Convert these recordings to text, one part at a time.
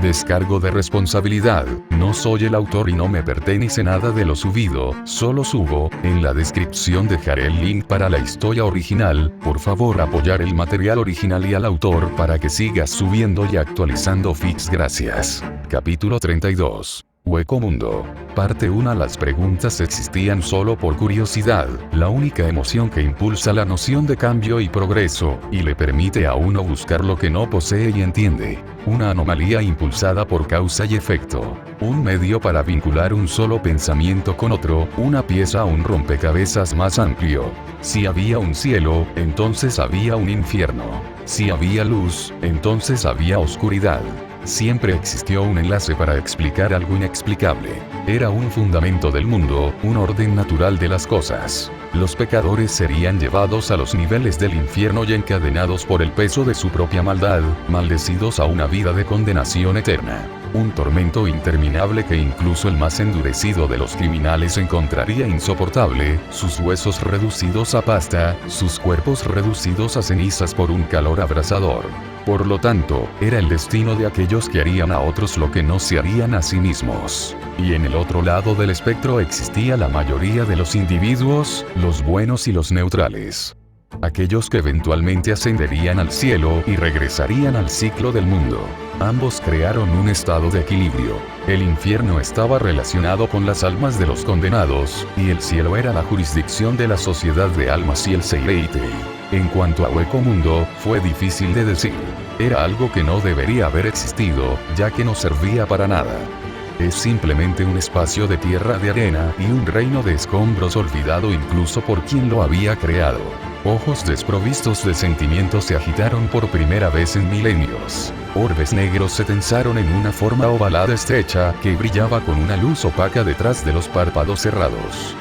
Descargo de responsabilidad. No soy el autor y no me pertenece nada de lo subido, solo subo. En la descripción dejaré el link para la historia original. Por favor apoyar el material original y al autor para que sigas subiendo y actualizando feeds. Gracias. Capítulo 32. Hueco Mundo. Parte 1. Las preguntas existían solo por curiosidad, la única emoción que impulsa la noción de cambio y progreso, y le permite a uno buscar lo que no posee y entiende. Una anomalía impulsada por causa y efecto. Un medio para vincular un solo pensamiento con otro, una pieza a un rompecabezas más amplio. Si había un cielo, entonces había un infierno. Si había luz, entonces había oscuridad. Siempre existió un enlace para explicar algo inexplicable. Era un fundamento del mundo, un orden natural de las cosas. Los pecadores serían llevados a los niveles del infierno y encadenados por el peso de su propia maldad, maldecidos a una vida de condenación eterna. Un tormento interminable que incluso el más endurecido de los criminales encontraría insoportable, sus huesos reducidos a pasta, sus cuerpos reducidos a cenizas por un calor abrasador. Por lo tanto, era el destino de aquellos que harían a otros lo que no se harían a sí mismos. Y en el otro lado del espectro existía la mayoría de los individuos, los buenos y los neutrales. Aquellos que eventualmente ascenderían al cielo y regresarían al ciclo del mundo. Ambos crearon un estado de equilibrio. El infierno estaba relacionado con las almas de los condenados, y el cielo era la jurisdicción de la sociedad de almas y el Seireitei. En cuanto a Hueco Mundo, fue difícil de decir. Era algo que no debería haber existido, ya que no servía para nada. Es simplemente un espacio de tierra de arena y un reino de escombros olvidado incluso por quien lo había creado. Ojos desprovistos de sentimientos se agitaron por primera vez en milenios. Orbes negros se tensaron en una forma ovalada estrecha que brillaba con una luz opaca detrás de los párpados cerrados.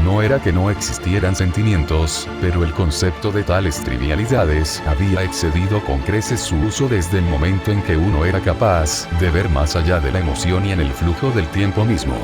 No era que no existieran sentimientos, pero el concepto de tales trivialidades había excedido con creces su uso desde el momento en que uno era capaz de ver más allá de la emoción y en el flujo del tiempo mismo.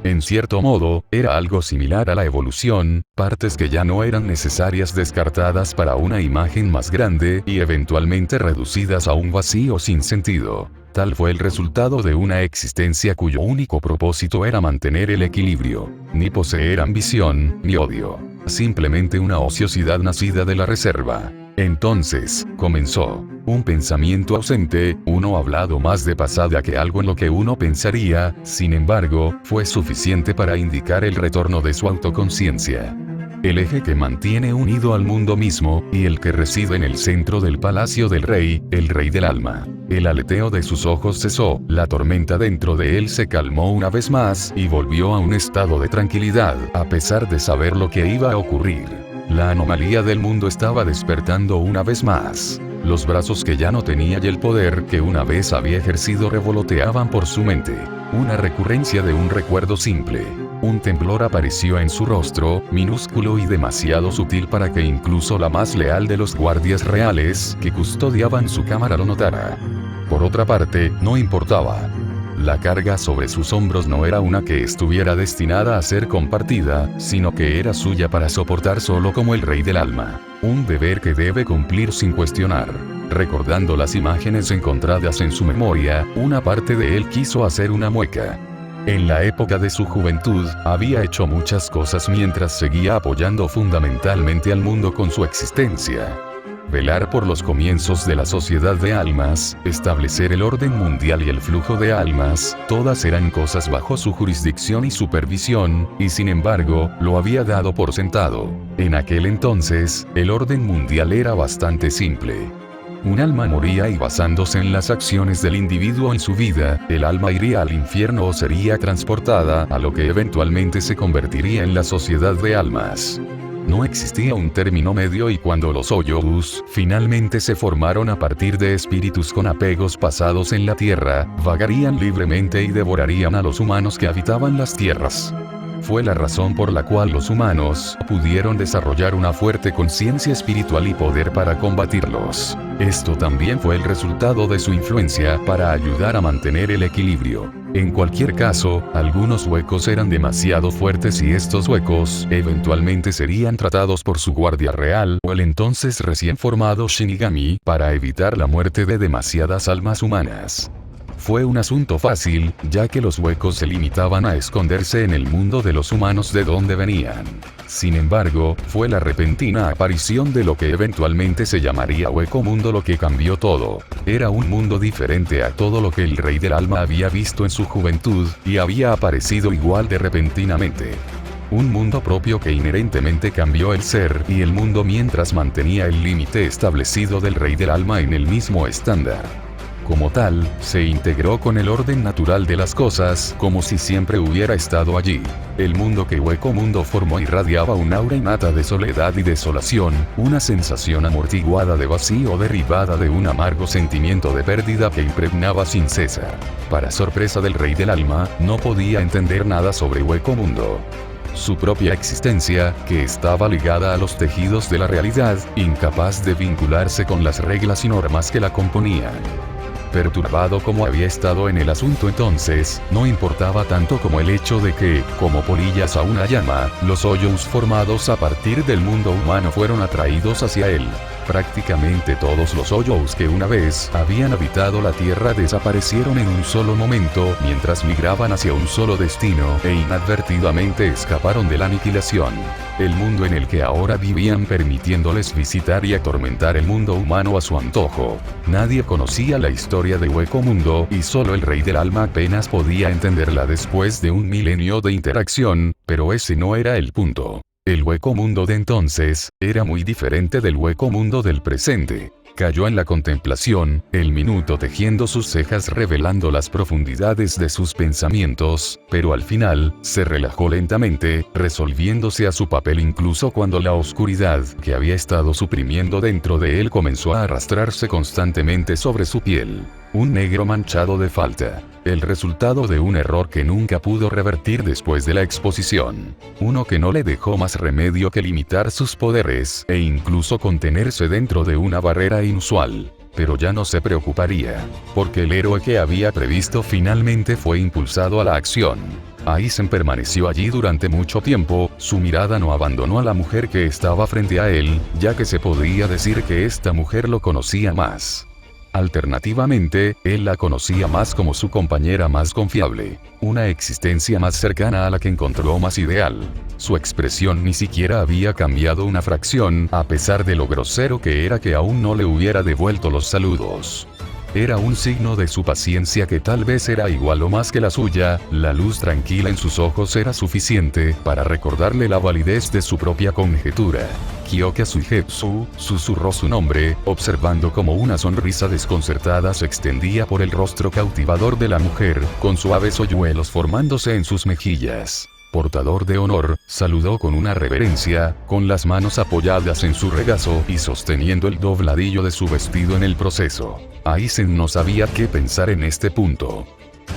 En cierto modo, era algo similar a la evolución, partes que ya no eran necesarias descartadas para una imagen más grande y eventualmente reducidas a un vacío sin sentido. Tal fue el resultado de una existencia cuyo único propósito era mantener el equilibrio, ni poseer ambición, ni odio. Simplemente una ociosidad nacida de la reserva. Entonces, comenzó. Un pensamiento ausente, uno hablado más de pasada que algo en lo que uno pensaría, sin embargo, fue suficiente para indicar el retorno de su autoconciencia. El eje que mantiene unido al mundo mismo, y el que reside en el centro del palacio del rey, el rey del alma. El aleteo de sus ojos cesó, la tormenta dentro de él se calmó una vez más y volvió a un estado de tranquilidad, a pesar de saber lo que iba a ocurrir. La anomalía del mundo estaba despertando una vez más. Los brazos que ya no tenía y el poder que una vez había ejercido revoloteaban por su mente. Una recurrencia de un recuerdo simple. Un temblor apareció en su rostro, minúsculo y demasiado sutil para que incluso la más leal de los guardias reales que custodiaban su cámara lo notara. Por otra parte, no importaba. La carga sobre sus hombros no era una que estuviera destinada a ser compartida, sino que era suya para soportar solo como el rey del alma. Un deber que debe cumplir sin cuestionar. Recordando las imágenes encontradas en su memoria, una parte de él quiso hacer una mueca. En la época de su juventud, había hecho muchas cosas mientras seguía apoyando fundamentalmente al mundo con su existencia. Velar por los comienzos de la sociedad de almas, establecer el orden mundial y el flujo de almas, todas eran cosas bajo su jurisdicción y supervisión, y sin embargo, lo había dado por sentado. En aquel entonces, el orden mundial era bastante simple. Un alma moría y basándose en las acciones del individuo en su vida, el alma iría al infierno o sería transportada a lo que eventualmente se convertiría en la sociedad de almas. No existía un término medio y cuando los Hoyos finalmente se formaron a partir de espíritus con apegos pasados en la tierra, vagarían libremente y devorarían a los humanos que habitaban las tierras. Fue la razón por la cual los humanos pudieron desarrollar una fuerte conciencia espiritual y poder para combatirlos. Esto también fue el resultado de su influencia para ayudar a mantener el equilibrio. En cualquier caso, algunos huecos eran demasiado fuertes y estos huecos eventualmente serían tratados por su guardia real o el entonces recién formado Shinigami para evitar la muerte de demasiadas almas humanas. Fue un asunto fácil, ya que los huecos se limitaban a esconderse en el mundo de los humanos de donde venían. Sin embargo, fue la repentina aparición de lo que eventualmente se llamaría Hueco Mundo lo que cambió todo. Era un mundo diferente a todo lo que el Rey del Alma había visto en su juventud, y había aparecido igual de repentinamente. Un mundo propio que inherentemente cambió el ser y el mundo mientras mantenía el límite establecido del Rey del Alma en el mismo estándar. Como tal, se integró con el orden natural de las cosas, como si siempre hubiera estado allí. El mundo que Hueco Mundo formó irradiaba un aura innata de soledad y desolación, una sensación amortiguada de vacío derivada de un amargo sentimiento de pérdida que impregnaba sin cesar. Para sorpresa del Rey del Alma, no podía entender nada sobre Hueco Mundo. Su propia existencia, que estaba ligada a los tejidos de la realidad, incapaz de vincularse con las reglas y normas que la componían. Perturbado como había estado en el asunto entonces, no importaba tanto como el hecho de que, como polillas a una llama, los hoyos formados a partir del mundo humano fueron atraídos hacia él. Prácticamente todos los hoyos que una vez habían habitado la Tierra desaparecieron en un solo momento mientras migraban hacia un solo destino e inadvertidamente escaparon de la aniquilación. El mundo en el que ahora vivían permitiéndoles visitar y atormentar el mundo humano a su antojo. Nadie conocía la historia de Hueco Mundo y solo el Rey del Alma apenas podía entenderla después de un milenio de interacción, pero ese no era el punto. El Hueco Mundo de entonces, era muy diferente del Hueco Mundo del presente. Cayó en la contemplación, el minuto tejiendo sus cejas revelando las profundidades de sus pensamientos, pero al final, se relajó lentamente, resolviéndose a su papel incluso cuando la oscuridad que había estado suprimiendo dentro de él comenzó a arrastrarse constantemente sobre su piel. Un negro manchado de falta. El resultado de un error que nunca pudo revertir después de la exposición. Uno que no le dejó más remedio que limitar sus poderes, e incluso contenerse dentro de una barrera inusual. Pero ya no se preocuparía, porque el héroe que había previsto finalmente fue impulsado a la acción. Aizen permaneció allí durante mucho tiempo, su mirada no abandonó a la mujer que estaba frente a él, ya que se podría decir que esta mujer lo conocía más. Alternativamente, él la conocía más como su compañera más confiable, una existencia más cercana a la que encontró más ideal. Su expresión ni siquiera había cambiado una fracción, a pesar de lo grosero que era que aún no le hubiera devuelto los saludos. Era un signo de su paciencia que tal vez era igual o más que la suya, la luz tranquila en sus ojos era suficiente para recordarle la validez de su propia conjetura. Kyoka Suigetsu, susurró su nombre, observando cómo una sonrisa desconcertada se extendía por el rostro cautivador de la mujer, con suaves hoyuelos formándose en sus mejillas. Portador de honor, saludó con una reverencia, con las manos apoyadas en su regazo y sosteniendo el dobladillo de su vestido en el proceso. Aizen no sabía qué pensar en este punto.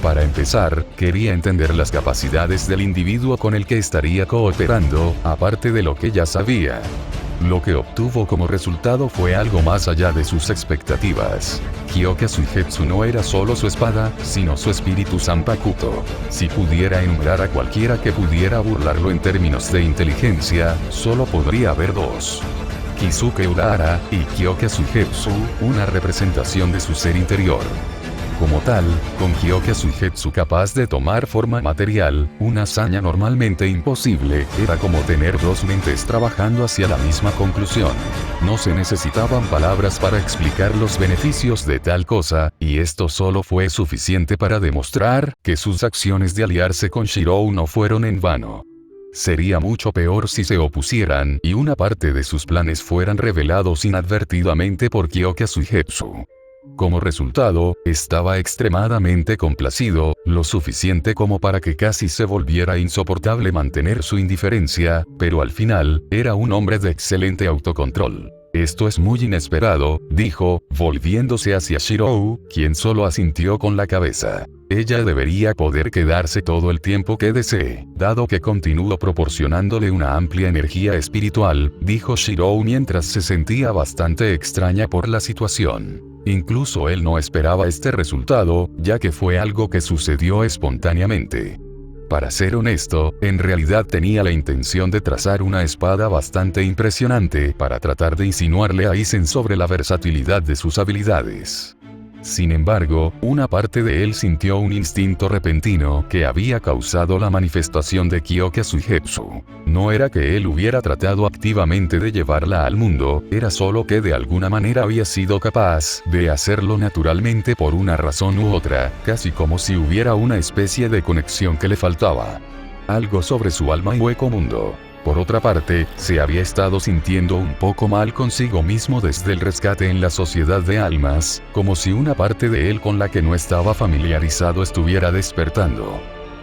Para empezar, quería entender las capacidades del individuo con el que estaría cooperando, aparte de lo que ya sabía. Lo que obtuvo como resultado fue algo más allá de sus expectativas. Kyoka Suigetsu no era solo su espada, sino su espíritu Zanpakuto. Si pudiera enumerar a cualquiera que pudiera burlarlo en términos de inteligencia, solo podría haber dos. Kisuke Urahara y Kyoka Suigetsu, una representación de su ser interior. Como tal, con Kyoka Suigetsu capaz de tomar forma material, una hazaña normalmente imposible, era como tener dos mentes trabajando hacia la misma conclusión. No se necesitaban palabras para explicar los beneficios de tal cosa, y esto solo fue suficiente para demostrar que sus acciones de aliarse con Shirou no fueron en vano. Sería mucho peor si se opusieran y una parte de sus planes fueran revelados inadvertidamente por Kyoka Suigetsu. Como resultado, estaba extremadamente complacido, lo suficiente como para que casi se volviera insoportable mantener su indiferencia, pero al final, era un hombre de excelente autocontrol. Esto es muy inesperado, dijo, volviéndose hacia Shirou, quien solo asintió con la cabeza. Ella debería poder quedarse todo el tiempo que desee, dado que continuó proporcionándole una amplia energía espiritual, dijo Shirou mientras se sentía bastante extraña por la situación. Incluso él no esperaba este resultado, ya que fue algo que sucedió espontáneamente. Para ser honesto, en realidad tenía la intención de trazar una espada bastante impresionante para tratar de insinuarle a Aizen sobre la versatilidad de sus habilidades. Sin embargo, una parte de él sintió un instinto repentino que había causado la manifestación de Kyoka Suigetsu. No era que él hubiera tratado activamente de llevarla al mundo, era solo que de alguna manera había sido capaz de hacerlo naturalmente por una razón u otra, casi como si hubiera una especie de conexión que le faltaba. Algo sobre su alma y hueco mundo. Por otra parte, se había estado sintiendo un poco mal consigo mismo desde el rescate en la sociedad de almas, como si una parte de él con la que no estaba familiarizado estuviera despertando.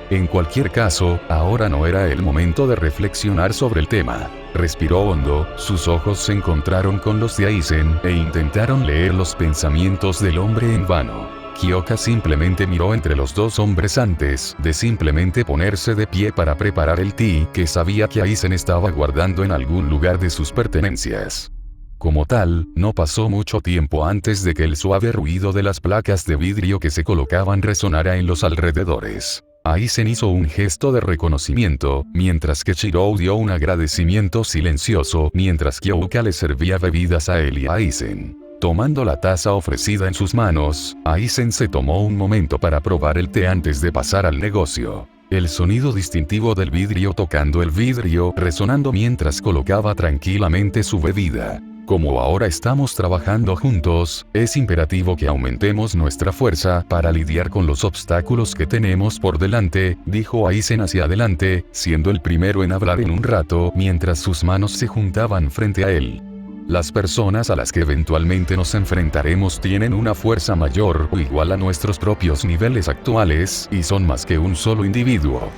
En cualquier caso, ahora no era el momento de reflexionar sobre el tema. Respiró hondo, sus ojos se encontraron con los de Aizen, e intentaron leer los pensamientos del hombre en vano. Kyoka simplemente miró entre los dos hombres antes de simplemente ponerse de pie para preparar el té que sabía que Aizen estaba guardando en algún lugar de sus pertenencias. Como tal, no pasó mucho tiempo antes de que el suave ruido de las placas de vidrio que se colocaban resonara en los alrededores. Aizen hizo un gesto de reconocimiento, mientras que Shirou dio un agradecimiento silencioso mientras Kyoka le servía bebidas a él y a Aizen. Tomando la taza ofrecida en sus manos, Aizen se tomó un momento para probar el té antes de pasar al negocio. El sonido distintivo del vidrio tocando el vidrio resonando mientras colocaba tranquilamente su bebida. Como ahora estamos trabajando juntos, es imperativo que aumentemos nuestra fuerza para lidiar con los obstáculos que tenemos por delante, dijo Aizen hacia adelante, siendo el primero en hablar en un rato mientras sus manos se juntaban frente a él. Las personas a las que eventualmente nos enfrentaremos tienen una fuerza mayor o igual a nuestros propios niveles actuales, y son más que un solo individuo.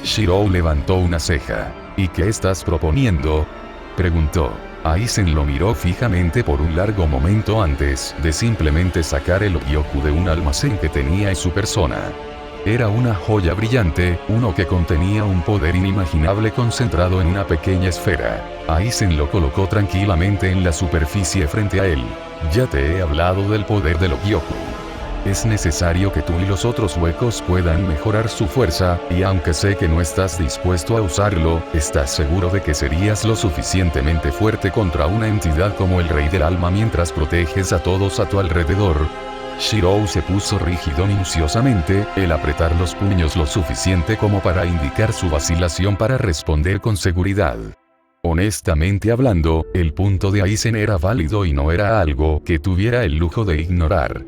Shirou levantó una ceja. ¿Y qué estás proponiendo?, preguntó. Aizen lo miró fijamente por un largo momento antes de simplemente sacar el Ogyoku de un almacén que tenía en su persona. Era una joya brillante, uno que contenía un poder inimaginable concentrado en una pequeña esfera. Aizen lo colocó tranquilamente en la superficie frente a él. Ya te he hablado del poder del Ogyoku. Es necesario que tú y los otros huecos puedan mejorar su fuerza, y aunque sé que no estás dispuesto a usarlo, ¿estás seguro de que serías lo suficientemente fuerte contra una entidad como el Rey del Alma mientras proteges a todos a tu alrededor? Shirou se puso rígido minuciosamente, el apretar los puños lo suficiente como para indicar su vacilación para responder con seguridad. Honestamente hablando, el punto de Aizen era válido y no era algo que tuviera el lujo de ignorar.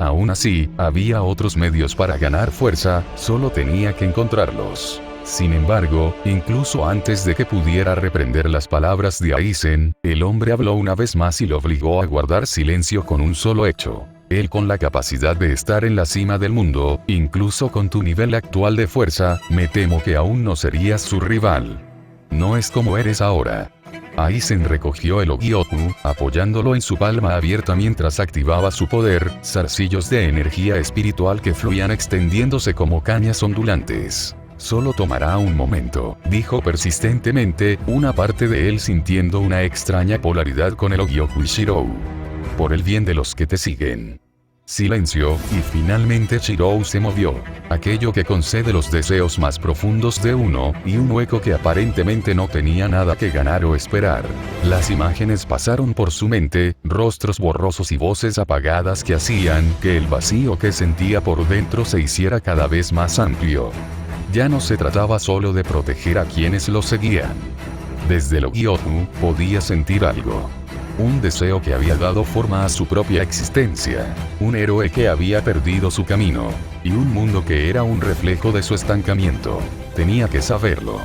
Aún así, había otros medios para ganar fuerza, solo tenía que encontrarlos. Sin embargo, incluso antes de que pudiera reprender las palabras de Aizen, el hombre habló una vez más y lo obligó a guardar silencio con un solo hecho. Él con la capacidad de estar en la cima del mundo, incluso con tu nivel actual de fuerza, me temo que aún no serías su rival. No es como eres ahora. Aizen recogió el Ogyoku, apoyándolo en su palma abierta mientras activaba su poder, zarcillos de energía espiritual que fluían extendiéndose como cañas ondulantes. Solo tomará un momento, dijo persistentemente, una parte de él sintiendo una extraña polaridad con el Ogyoku y Shirou. Por el bien de los que te siguen. Silencio, y finalmente Shirou se movió. Aquello que concede los deseos más profundos de uno, y un hueco que aparentemente no tenía nada que ganar o esperar. Las imágenes pasaron por su mente, rostros borrosos y voces apagadas que hacían que el vacío que sentía por dentro se hiciera cada vez más amplio. Ya no se trataba solo de proteger a quienes lo seguían. Desde el Ogyoku, podía sentir algo. Un deseo que había dado forma a su propia existencia, un héroe que había perdido su camino, y un mundo que era un reflejo de su estancamiento. Tenía que saberlo.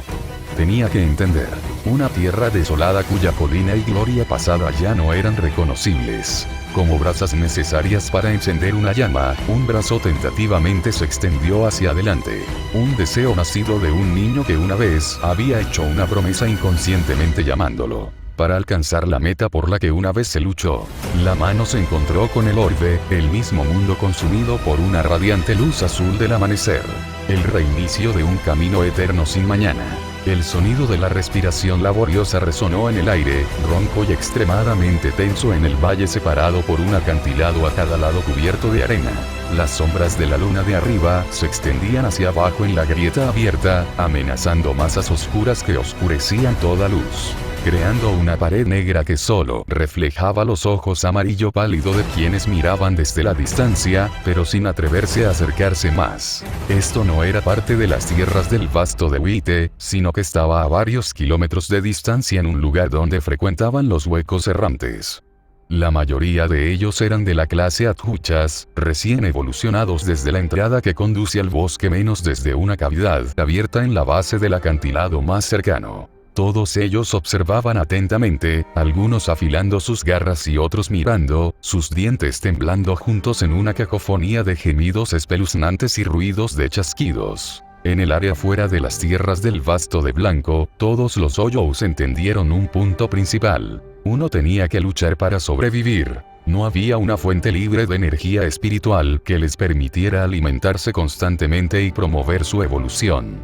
Tenía que entender. Una tierra desolada cuya colina y gloria pasada ya no eran reconocibles. Como brasas necesarias para encender una llama, un brazo tentativamente se extendió hacia adelante. Un deseo nacido de un niño que una vez había hecho una promesa inconscientemente llamándolo. Para alcanzar la meta por la que una vez se luchó. La mano se encontró con el orbe, el mismo mundo consumido por una radiante luz azul del amanecer. El reinicio de un camino eterno sin mañana. El sonido de la respiración laboriosa resonó en el aire, ronco y extremadamente tenso en el valle separado por un acantilado a cada lado cubierto de arena. Las sombras de la luna de arriba se extendían hacia abajo en la grieta abierta, amenazando masas oscuras que oscurecían toda luz. creando una pared negra que solo reflejaba los ojos amarillo pálido de quienes miraban desde la distancia, pero sin atreverse a acercarse más. Esto no era parte de las tierras del vasto de Wite, sino que estaba a varios kilómetros de distancia en un lugar donde frecuentaban los huecos errantes. La mayoría de ellos eran de la clase Atjuchas, recién evolucionados desde la entrada que conduce al bosque menos desde una cavidad abierta en la base del acantilado más cercano. Todos ellos observaban atentamente, algunos afilando sus garras y otros mirando, sus dientes temblando juntos en una cacofonía de gemidos espeluznantes y ruidos de chasquidos. En el área fuera de las tierras del Vasto de Blanco, todos los Hoyos entendieron un punto principal. Uno tenía que luchar para sobrevivir. No había una fuente libre de energía espiritual que les permitiera alimentarse constantemente y promover su evolución.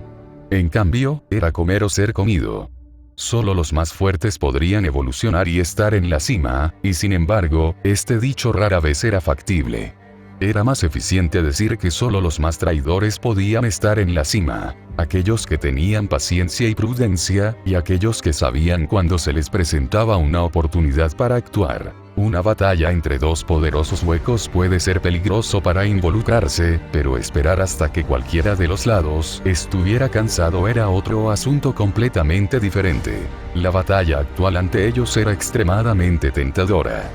En cambio, era comer o ser comido. Solo los más fuertes podrían evolucionar y estar en la cima, y sin embargo, este dicho rara vez era factible. Era más eficiente decir que solo los más traidores podían estar en la cima, aquellos que tenían paciencia y prudencia, y aquellos que sabían cuando se les presentaba una oportunidad para actuar. Una batalla entre dos poderosos huecos puede ser peligroso para involucrarse, pero esperar hasta que cualquiera de los lados estuviera cansado era otro asunto completamente diferente. La batalla actual ante ellos era extremadamente tentadora.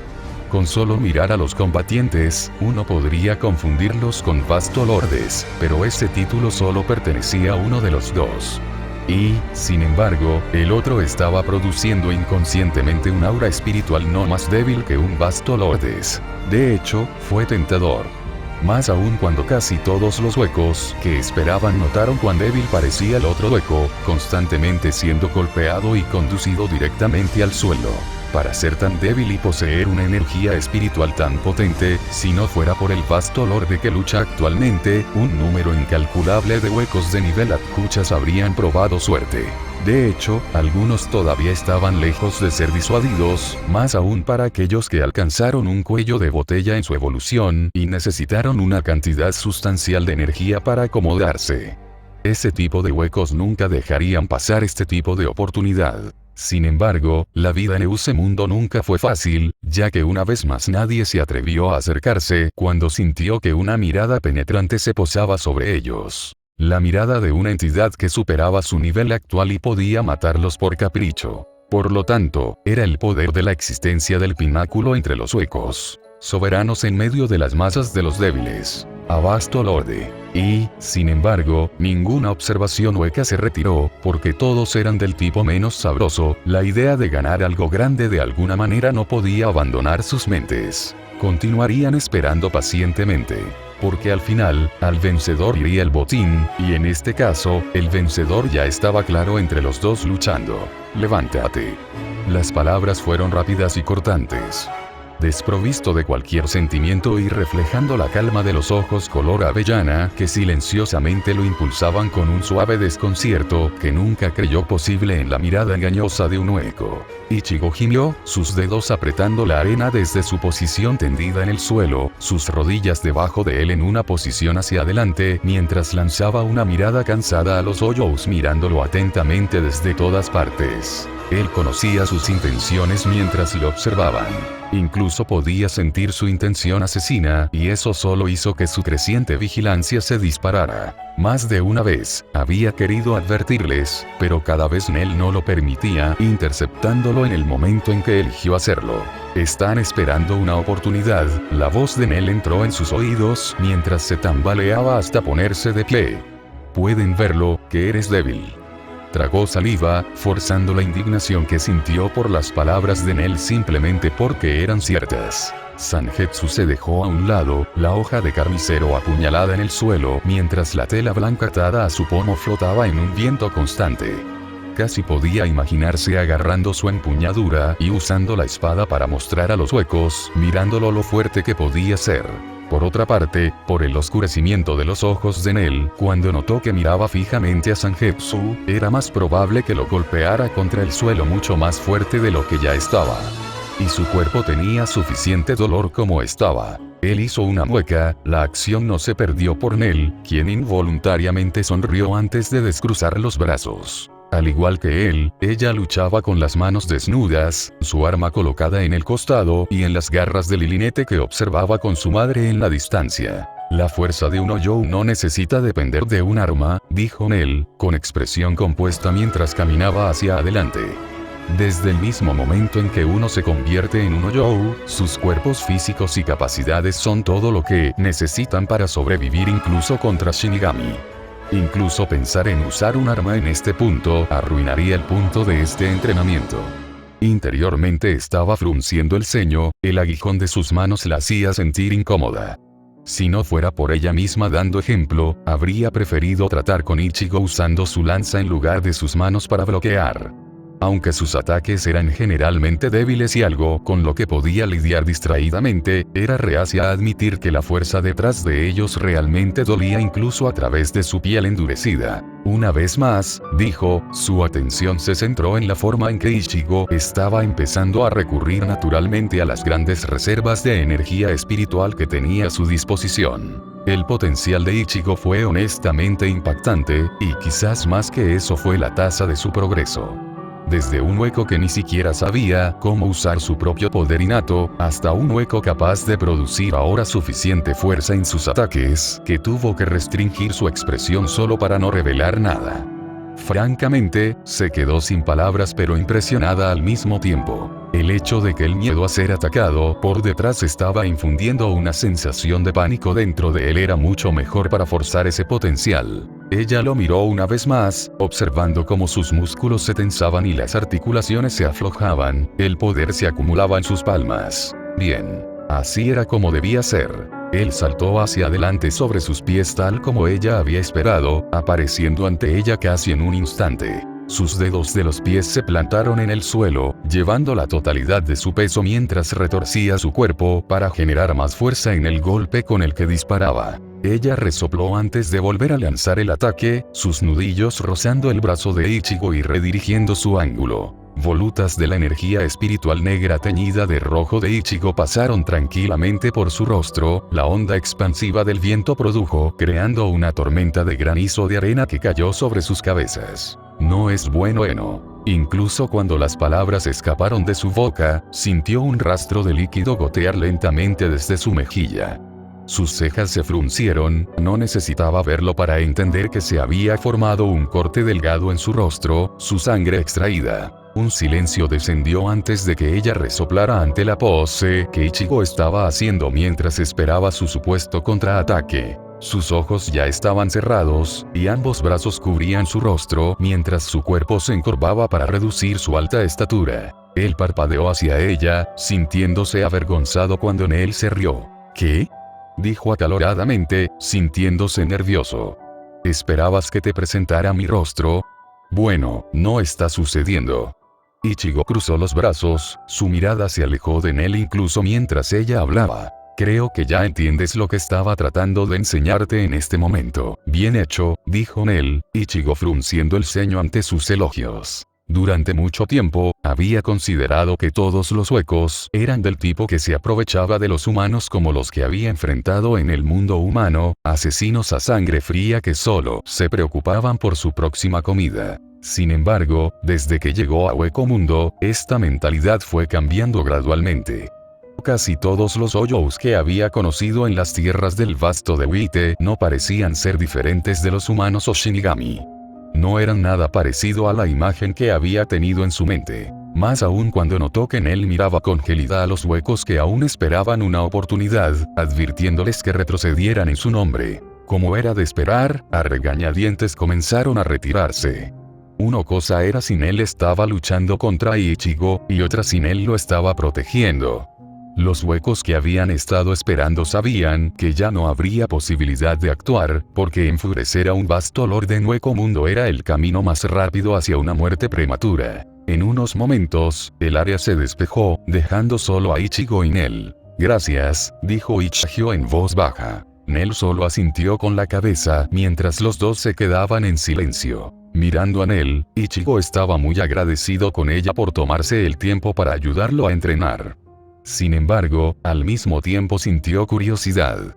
Con solo mirar a los combatientes, uno podría confundirlos con Vasto Lordes, pero ese título solo pertenecía a uno de los dos. Y, sin embargo, el otro estaba produciendo inconscientemente un aura espiritual no más débil que un Vasto Lordes. De hecho, fue tentador. Más aún cuando casi todos los huecos que esperaban notaron cuán débil parecía el otro hueco, constantemente siendo golpeado y conducido directamente al suelo. Para ser tan débil y poseer una energía espiritual tan potente, si no fuera por el Vasto Lorde que lucha actualmente, un número incalculable de huecos de nivel Atjuchas habrían probado suerte. De hecho, algunos todavía estaban lejos de ser disuadidos, más aún para aquellos que alcanzaron un cuello de botella en su evolución y necesitaron una cantidad sustancial de energía para acomodarse. Ese tipo de huecos nunca dejarían pasar este tipo de oportunidad. Sin embargo, la vida en ese mundo nunca fue fácil, ya que una vez más nadie se atrevió a acercarse cuando sintió que una mirada penetrante se posaba sobre ellos. La mirada de una entidad que superaba su nivel actual y podía matarlos por capricho. Por lo tanto, era el poder de la existencia del pináculo entre los huecos, soberanos en medio de las masas de los débiles. A Vasto Lorde. Y, sin embargo, ninguna observación hueca se retiró, porque todos eran del tipo menos sabroso, la idea de ganar algo grande de alguna manera no podía abandonar sus mentes. Continuarían esperando pacientemente. Porque al final, al vencedor iría el botín, y en este caso, el vencedor ya estaba claro entre los dos luchando. Levántate. Las palabras fueron rápidas y cortantes. Desprovisto de cualquier sentimiento y reflejando la calma de los ojos color avellana que silenciosamente lo impulsaban con un suave desconcierto que nunca creyó posible en la mirada engañosa de un hueco. Ichigo gimió, sus dedos apretando la arena desde su posición tendida en el suelo, sus rodillas debajo de él en una posición hacia adelante, mientras lanzaba una mirada cansada a los Hoyos mirándolo atentamente desde todas partes. Él conocía sus intenciones mientras lo observaban. Incluso podía sentir su intención asesina, y eso solo hizo que su creciente vigilancia se disparara. Más de una vez, había querido advertirles, pero cada vez Nel no lo permitía, interceptándolo en el momento en que eligió hacerlo. Están esperando una oportunidad, la voz de Nel entró en sus oídos mientras se tambaleaba hasta ponerse de pie. Pueden verlo, que eres débil. Tragó saliva, forzando la indignación que sintió por las palabras de Nel simplemente porque eran ciertas. Sangetsu se dejó a un lado, la hoja de carnicero apuñalada en el suelo, mientras la tela blanca atada a su pomo flotaba en un viento constante. Casi podía imaginarse agarrando su empuñadura y usando la espada para mostrar a los huecos, mirándolo lo fuerte que podía ser. Por otra parte, por el oscurecimiento de los ojos de Nel, cuando notó que miraba fijamente a Sangetsu, era más probable que lo golpeara contra el suelo mucho más fuerte de lo que ya estaba. Y su cuerpo tenía suficiente dolor como estaba. Él hizo una mueca, la acción no se perdió por Nel, quien involuntariamente sonrió antes de descruzar los brazos. Al igual que él, ella luchaba con las manos desnudas, su arma colocada en el costado y en las garras del lilinete que observaba con su madre en la distancia. La fuerza de un Oyou no necesita depender de un arma, dijo Nell, con expresión compuesta mientras caminaba hacia adelante. Desde el mismo momento en que uno se convierte en un Oyou, sus cuerpos físicos y capacidades son todo lo que necesitan para sobrevivir incluso contra Shinigami. Incluso pensar en usar un arma en este punto arruinaría el punto de este entrenamiento. Interiormente estaba frunciendo el ceño, el aguijón de sus manos la hacía sentir incómoda. Si no fuera por ella misma dando ejemplo, habría preferido tratar con Ichigo usando su lanza en lugar de sus manos para bloquear. Aunque sus ataques eran generalmente débiles y algo con lo que podía lidiar distraídamente, era reacia a admitir que la fuerza detrás de ellos realmente dolía incluso a través de su piel endurecida. Una vez más, dijo, su atención se centró en la forma en que Ichigo estaba empezando a recurrir naturalmente a las grandes reservas de energía espiritual que tenía a su disposición. El potencial de Ichigo fue honestamente impactante, y quizás más que eso fue la tasa de su progreso. Desde un hueco que ni siquiera sabía cómo usar su propio poder innato, hasta un hueco capaz de producir ahora suficiente fuerza en sus ataques, que tuvo que restringir su expresión solo para no revelar nada. Francamente, se quedó sin palabras pero impresionada al mismo tiempo. El hecho de que el miedo a ser atacado por detrás estaba infundiendo una sensación de pánico dentro de él era mucho mejor para forzar ese potencial. Ella lo miró una vez más, observando cómo sus músculos se tensaban y las articulaciones se aflojaban, el poder se acumulaba en sus palmas. Bien. Así era como debía ser. Él saltó hacia adelante sobre sus pies tal como ella había esperado, apareciendo ante ella casi en un instante. Sus dedos de los pies se plantaron en el suelo, llevando la totalidad de su peso mientras retorcía su cuerpo para generar más fuerza en el golpe con el que disparaba. Ella resopló antes de volver a lanzar el ataque, sus nudillos rozando el brazo de Ichigo y redirigiendo su ángulo. Volutas de la energía espiritual negra teñida de rojo de Ichigo pasaron tranquilamente por su rostro, la onda expansiva del viento produjo, creando una tormenta de granizo de arena que cayó sobre sus cabezas. No es bueno. Incluso cuando las palabras escaparon de su boca, sintió un rastro de líquido gotear lentamente desde su mejilla. Sus cejas se fruncieron, no necesitaba verlo para entender que se había formado un corte delgado en su rostro, su sangre extraída. Un silencio descendió antes de que ella resoplara ante la pose que Ichigo estaba haciendo mientras esperaba su supuesto contraataque. Sus ojos ya estaban cerrados, y ambos brazos cubrían su rostro mientras su cuerpo se encorvaba para reducir su alta estatura. Él parpadeó hacia ella, sintiéndose avergonzado cuando Nell se rió. ¿Qué? Dijo acaloradamente, sintiéndose nervioso. ¿Esperabas que te presentara mi rostro? Bueno, no está sucediendo. Ichigo cruzó los brazos, su mirada se alejó de Nell incluso mientras ella hablaba. Creo que ya entiendes lo que estaba tratando de enseñarte en este momento. Bien hecho, dijo Nell, Ichigo frunciendo el ceño ante sus elogios. Durante mucho tiempo, había considerado que todos los huecos eran del tipo que se aprovechaba de los humanos como los que había enfrentado en el mundo humano, asesinos a sangre fría que solo se preocupaban por su próxima comida. Sin embargo, desde que llegó a Hueco Mundo, esta mentalidad fue cambiando gradualmente. Casi todos los Oyous que había conocido en las tierras del vasto de Wite no parecían ser diferentes de los humanos o Shinigami. No eran nada parecido a la imagen que había tenido en su mente. Más aún cuando notó que Nell miraba con gelida a los huecos que aún esperaban una oportunidad, advirtiéndoles que retrocedieran en su nombre. Como era de esperar, a regañadientes comenzaron a retirarse. Una cosa era si Nell estaba luchando contra Ichigo, y otra si Nell lo estaba protegiendo. Los huecos que habían estado esperando sabían que ya no habría posibilidad de actuar, porque enfurecer a un vasto lord en Hueco Mundo era el camino más rápido hacia una muerte prematura. En unos momentos, el área se despejó, dejando solo a Ichigo y Nell. Gracias, dijo Ichigo en voz baja. Nell solo asintió con la cabeza mientras los dos se quedaban en silencio. Mirando a Nell, Ichigo estaba muy agradecido con ella por tomarse el tiempo para ayudarlo a entrenar. Sin embargo, al mismo tiempo sintió curiosidad.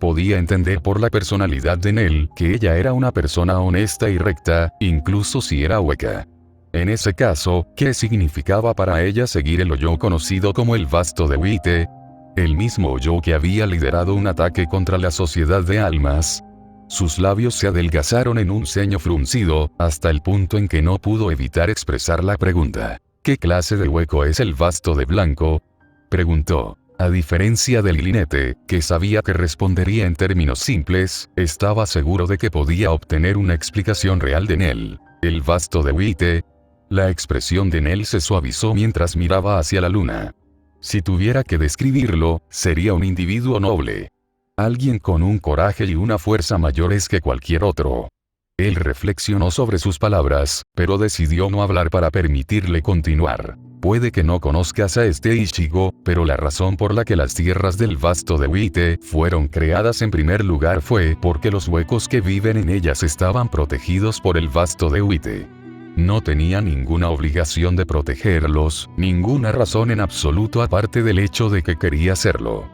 Podía entender por la personalidad de Nell que ella era una persona honesta y recta, incluso si era hueca. En ese caso, ¿qué significaba para ella seguir el Hoyo conocido como el Vasto de Wite? El mismo Hoyo que había liderado un ataque contra la Sociedad de Almas. Sus labios se adelgazaron en un ceño fruncido, hasta el punto en que no pudo evitar expresar la pregunta. ¿Qué clase de hueco es el Vasto de Blanco? Preguntó. A diferencia del Lilinete, que sabía que respondería en términos simples, estaba seguro de que podía obtener una explicación real de Nell. ¿El Vasto de Wite? La expresión de Nell se suavizó mientras miraba hacia la luna. Si tuviera que describirlo, sería un individuo noble. Alguien con un coraje y una fuerza mayores que cualquier otro. Él reflexionó sobre sus palabras, pero decidió no hablar para permitirle continuar. Puede que no conozcas a este Ichigo, pero la razón por la que las tierras del Vasto de Wite fueron creadas en primer lugar fue porque los huecos que viven en ellas estaban protegidos por el Vasto de Wite. No tenía ninguna obligación de protegerlos, ninguna razón en absoluto aparte del hecho de que quería hacerlo.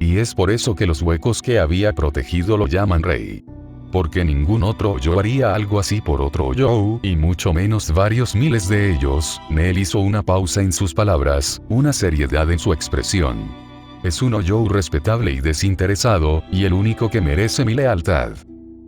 Y es por eso que los huecos que había protegido lo llaman rey. Porque ningún otro Hoyo haría algo así por otro Hoyo, y mucho menos varios miles de ellos. Nell hizo una pausa en sus palabras, una seriedad en su expresión. Es un Hoyo respetable y desinteresado, y el único que merece mi lealtad.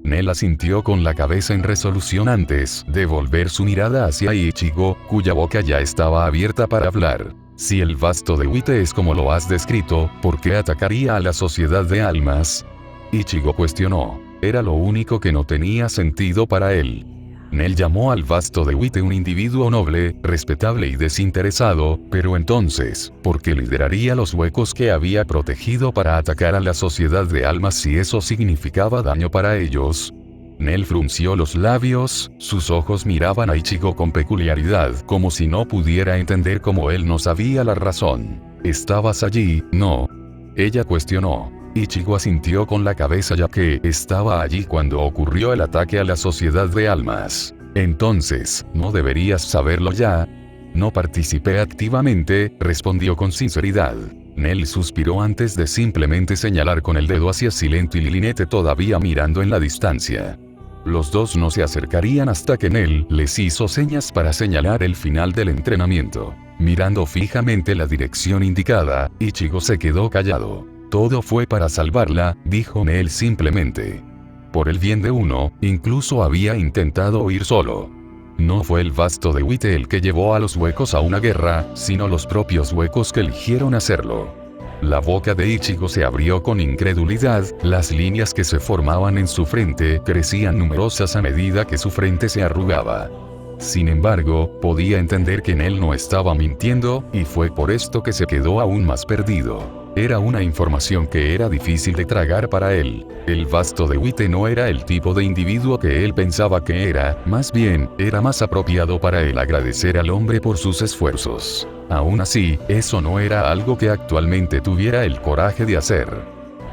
Nell asintió con la cabeza en resolución antes de volver su mirada hacia Ichigo, cuya boca ya estaba abierta para hablar. Si el Vasto de Wite es como lo has descrito, ¿por qué atacaría a la Sociedad de Almas? Ichigo cuestionó. Era lo único que no tenía sentido para él. Nell llamó al Vasto de Wite un individuo noble, respetable y desinteresado, pero entonces, ¿por qué lideraría los huecos que había protegido para atacar a la Sociedad de Almas si eso significaba daño para ellos? Nell frunció los labios, sus ojos miraban a Ichigo con peculiaridad, como si no pudiera entender cómo él no sabía la razón. ¿Estabas allí, no? Ella cuestionó. Ichigo asintió con la cabeza ya que estaba allí cuando ocurrió el ataque a la Sociedad de Almas. Entonces, ¿no deberías saberlo ya? No participé activamente, respondió con sinceridad. Nell suspiró antes de simplemente señalar con el dedo hacia Silento y Lilinete todavía mirando en la distancia. Los dos no se acercarían hasta que Nell les hizo señas para señalar el final del entrenamiento. Mirando fijamente la dirección indicada, Ichigo se quedó callado. Todo fue para salvarla, dijo Nell simplemente. Por el bien de uno, incluso había intentado huir solo. No fue el Vasto de Wite el que llevó a los huecos a una guerra, sino los propios huecos que eligieron hacerlo. La boca de Ichigo se abrió con incredulidad, las líneas que se formaban en su frente crecían numerosas a medida que su frente se arrugaba. Sin embargo, podía entender que Nell no estaba mintiendo, y fue por esto que se quedó aún más perdido. Era una información que era difícil de tragar para él. El Vasto de Wite no era el tipo de individuo que él pensaba que era, más bien, era más apropiado para él agradecer al hombre por sus esfuerzos. Aún así, eso no era algo que actualmente tuviera el coraje de hacer.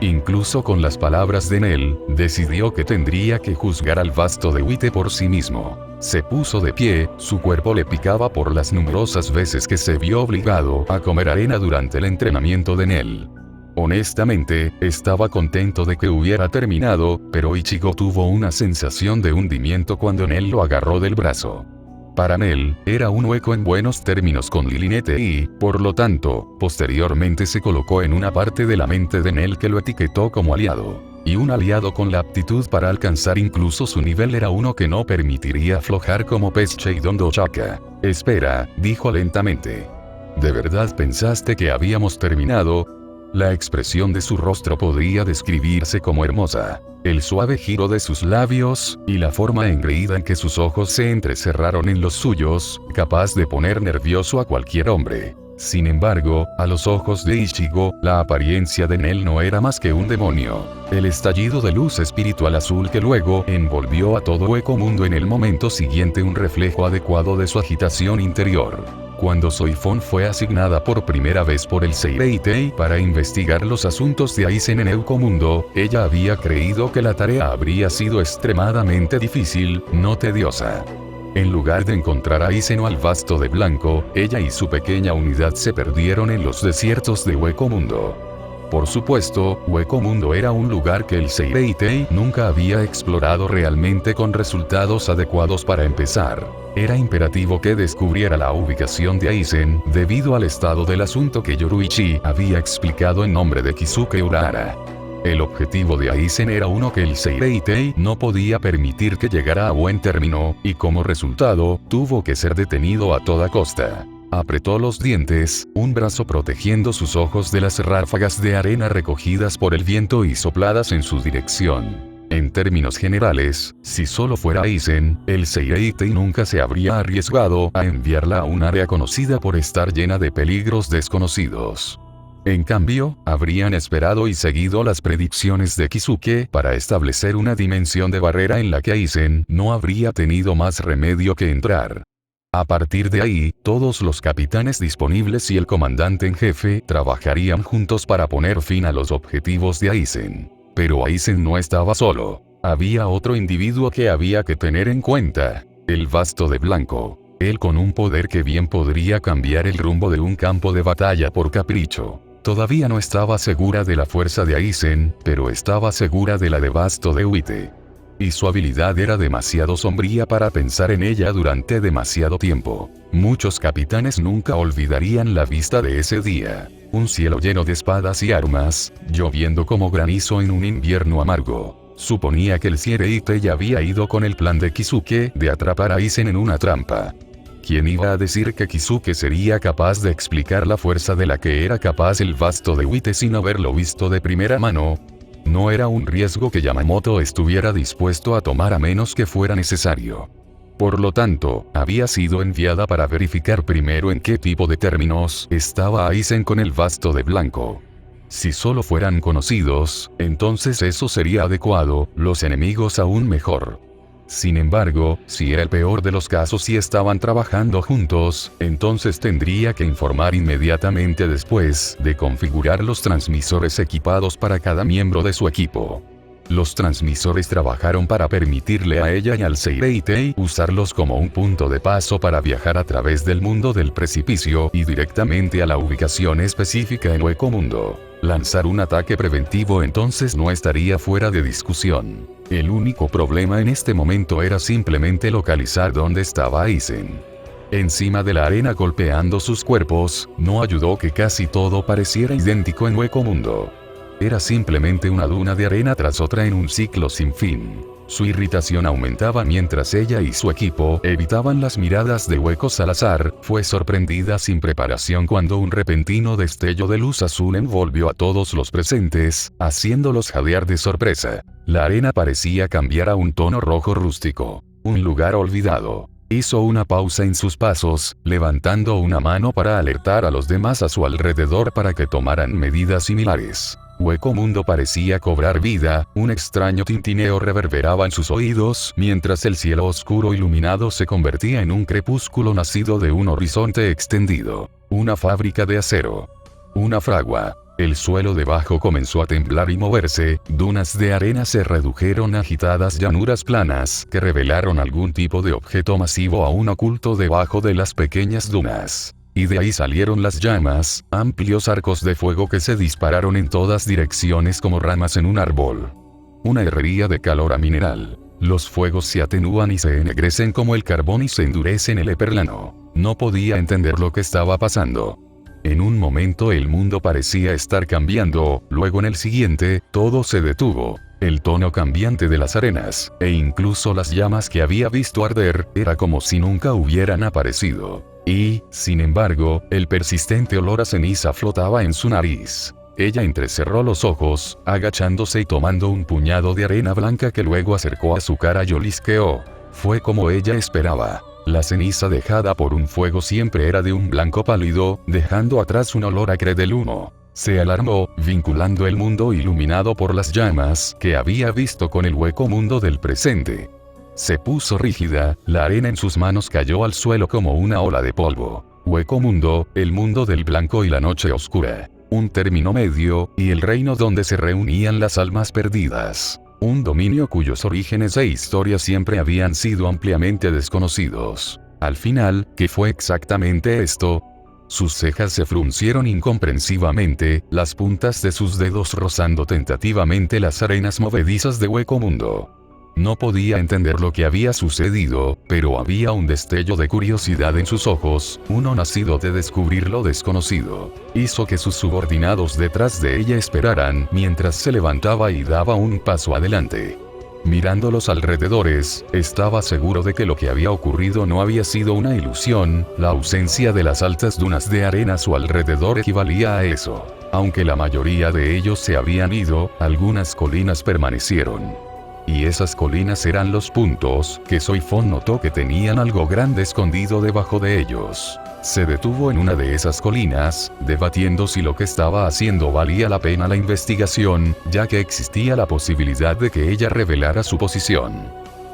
Incluso con las palabras de Nell, decidió que tendría que juzgar al Vasto de Wite por sí mismo. Se puso de pie, su cuerpo le picaba por las numerosas veces que se vio obligado a comer arena durante el entrenamiento de Nell. Honestamente, estaba contento de que hubiera terminado, pero Ichigo tuvo una sensación de hundimiento cuando Nell lo agarró del brazo. Para Nell, era un hueco en buenos términos con Lilinete y, por lo tanto, posteriormente se colocó en una parte de la mente de Nell que lo etiquetó como aliado. Y un aliado con la aptitud para alcanzar incluso su nivel era uno que no permitiría aflojar como pez Sheidondo Chaka. Espera, dijo lentamente. ¿De verdad pensaste que habíamos terminado? La expresión de su rostro podría describirse como hermosa. El suave giro de sus labios, y la forma engreída en que sus ojos se entrecerraron en los suyos, capaz de poner nervioso a cualquier hombre. Sin embargo, a los ojos de Ichigo, la apariencia de Nell no era más que un demonio. El estallido de luz espiritual azul que luego envolvió a todo hueco mundo en el momento siguiente, un reflejo adecuado de su agitación interior. Cuando Soifon fue asignada por primera vez por el Seireitei para investigar los asuntos de Aizen en Eucomundo, ella había creído que la tarea habría sido extremadamente difícil, no tediosa. En lugar de encontrar a Aizen o al Vasto de Blanco, ella y su pequeña unidad se perdieron en los desiertos de Eucomundo. Por supuesto, Hueco Mundo era un lugar que el Seireitei nunca había explorado realmente con resultados adecuados para empezar. Era imperativo que descubriera la ubicación de Aizen, debido al estado del asunto que Yoruichi había explicado en nombre de Kisuke Urahara. El objetivo de Aizen era uno que el Seireitei no podía permitir que llegara a buen término, y como resultado, tuvo que ser detenido a toda costa. Apretó los dientes, un brazo protegiendo sus ojos de las ráfagas de arena recogidas por el viento y sopladas en su dirección. En términos generales, si solo fuera Aizen, el Seireitei nunca se habría arriesgado a enviarla a un área conocida por estar llena de peligros desconocidos. En cambio, habrían esperado y seguido las predicciones de Kisuke para establecer una dimensión de barrera en la que Aizen no habría tenido más remedio que entrar. A partir de ahí, todos los capitanes disponibles y el comandante en jefe trabajarían juntos para poner fin a los objetivos de Aizen. Pero Aizen no estaba solo. Había otro individuo que había que tener en cuenta. El Basto de Blanco. Él con un poder que bien podría cambiar el rumbo de un campo de batalla por capricho. Todavía no estaba segura de la fuerza de Aizen, pero estaba segura de la de Basto de Uite. Y su habilidad era demasiado sombría para pensar en ella durante demasiado tiempo. Muchos capitanes nunca olvidarían la vista de ese día. Un cielo lleno de espadas y armas, lloviendo como granizo en un invierno amargo. Suponía que el Seireitei ya había ido con el plan de Kisuke de atrapar a Aizen en una trampa. ¿Quién iba a decir que Kisuke sería capaz de explicar la fuerza de la que era capaz el Basto de Uite sin haberlo visto de primera mano? No era un riesgo que Yamamoto estuviera dispuesto a tomar a menos que fuera necesario. Por lo tanto, había sido enviada para verificar primero en qué tipo de términos estaba Aizen con el Basto de Blanco. Si solo fueran conocidos, entonces eso sería adecuado, los enemigos aún mejor. Sin embargo, si era el peor de los casos y estaban trabajando juntos, entonces tendría que informar inmediatamente después de configurar los transmisores equipados para cada miembro de su equipo. Los transmisores trabajaron para permitirle a ella y al Seireitei usarlos como un punto de paso para viajar a través del mundo del precipicio y directamente a la ubicación específica en Hueco Mundo. Lanzar un ataque preventivo entonces no estaría fuera de discusión. El único problema en este momento era simplemente localizar dónde estaba Aizen. Encima de la arena golpeando sus cuerpos, no ayudó que casi todo pareciera idéntico en Hueco Mundo. Era simplemente una duna de arena tras otra en un ciclo sin fin. Su irritación aumentaba mientras ella y su equipo evitaban las miradas de Hueco Salazar. Fue sorprendida sin preparación cuando un repentino destello de luz azul envolvió a todos los presentes, haciéndolos jadear de sorpresa. La arena parecía cambiar a un tono rojo rústico. Un lugar olvidado. Hizo una pausa en sus pasos, levantando una mano para alertar a los demás a su alrededor para que tomaran medidas similares. Hueco Mundo parecía cobrar vida, un extraño tintineo reverberaba en sus oídos, mientras el cielo oscuro iluminado se convertía en un crepúsculo nacido de un horizonte extendido. Una fábrica de acero. Una fragua. El suelo debajo comenzó a temblar y moverse, dunas de arena se redujeron a agitadas llanuras planas que revelaron algún tipo de objeto masivo aún oculto debajo de las pequeñas dunas. Y de ahí salieron las llamas, amplios arcos de fuego que se dispararon en todas direcciones como ramas en un árbol. Una herrería de calor a mineral. Los fuegos se atenúan y se ennegrecen como el carbón y se endurecen el eperlano. No podía entender lo que estaba pasando. En un momento el mundo parecía estar cambiando, luego en el siguiente, todo se detuvo. El tono cambiante de las arenas, e incluso las llamas que había visto arder, era como si nunca hubieran aparecido. Y, sin embargo, el persistente olor a ceniza flotaba en su nariz. Ella entrecerró los ojos, agachándose y tomando un puñado de arena blanca que luego acercó a su cara y olisqueó. Fue como ella esperaba. La ceniza dejada por un fuego siempre era de un blanco pálido, dejando atrás un olor acre del humo. Se alarmó, vinculando el mundo iluminado por las llamas que había visto con el hueco mundo del presente. Se puso rígida, la arena en sus manos cayó al suelo como una ola de polvo. Hueco mundo, el mundo del blanco y la noche oscura. Un término medio, y el reino donde se reunían las almas perdidas. Un dominio cuyos orígenes e historia siempre habían sido ampliamente desconocidos. Al final, ¿qué fue exactamente esto? Sus cejas se fruncieron incomprensivamente, las puntas de sus dedos rozando tentativamente las arenas movedizas de Hueco Mundo. No podía entender lo que había sucedido, pero había un destello de curiosidad en sus ojos, uno nacido de descubrir lo desconocido. Hizo que sus subordinados detrás de ella esperaran mientras se levantaba y daba un paso adelante. Mirando los alrededores, estaba seguro de que lo que había ocurrido no había sido una ilusión, la ausencia de las altas dunas de arena a su alrededor equivalía a eso. Aunque la mayoría de ellos se habían ido, algunas colinas permanecieron. Y esas colinas eran los puntos que Soifon notó que tenían algo grande escondido debajo de ellos. Se detuvo en una de esas colinas, debatiendo si lo que estaba haciendo valía la pena la investigación, ya que existía la posibilidad de que ella revelara su posición.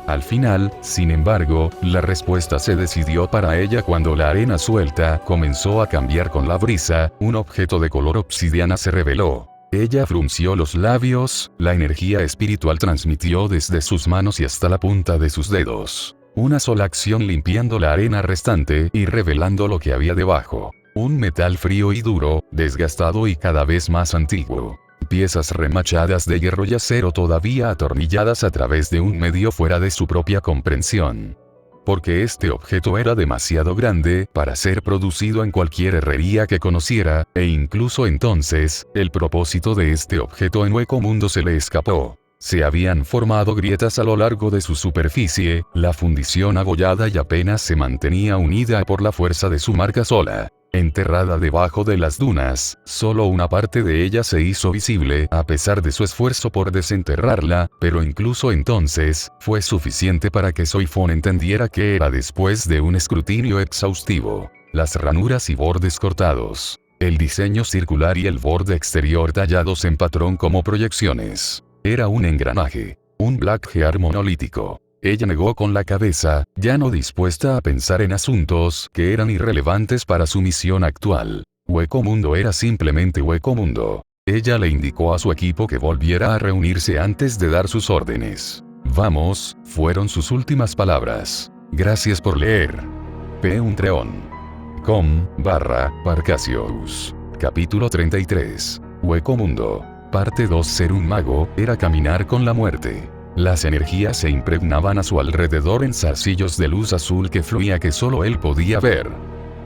Al final, sin embargo, la respuesta se decidió para ella cuando la arena suelta comenzó a cambiar con la brisa, un objeto de color obsidiana se reveló. Ella frunció los labios, la energía espiritual transmitió desde sus manos y hasta la punta de sus dedos. Una sola acción limpiando la arena restante y revelando lo que había debajo. Un metal frío y duro, desgastado y cada vez más antiguo. Piezas remachadas de hierro y acero todavía atornilladas a través de un medio fuera de su propia comprensión. Porque este objeto era demasiado grande para ser producido en cualquier herrería que conociera, e incluso entonces, el propósito de este objeto en Hueco Mundo se le escapó. Se habían formado grietas a lo largo de su superficie, la fundición abollada y apenas se mantenía unida por la fuerza de su marca sola. Enterrada debajo de las dunas, solo una parte de ella se hizo visible a pesar de su esfuerzo por desenterrarla, pero incluso entonces, fue suficiente para que Soifon entendiera que era después de un escrutinio exhaustivo. Las ranuras y bordes cortados. El diseño circular y el borde exterior tallados en patrón como proyecciones. Era un engranaje. Un Black Gear monolítico. Ella negó con la cabeza, ya no dispuesta a pensar en asuntos que eran irrelevantes para su misión actual. Hueco Mundo era simplemente Hueco Mundo. Ella le indicó a su equipo que volviera a reunirse antes de dar sus órdenes. Vamos, fueron sus últimas palabras. Gracias por leer. com/Parcasius. Capítulo 33. Hueco Mundo. Parte 2. Ser un mago era caminar con la muerte. Las energías se impregnaban a su alrededor en zarcillos de luz azul que fluía que solo él podía ver.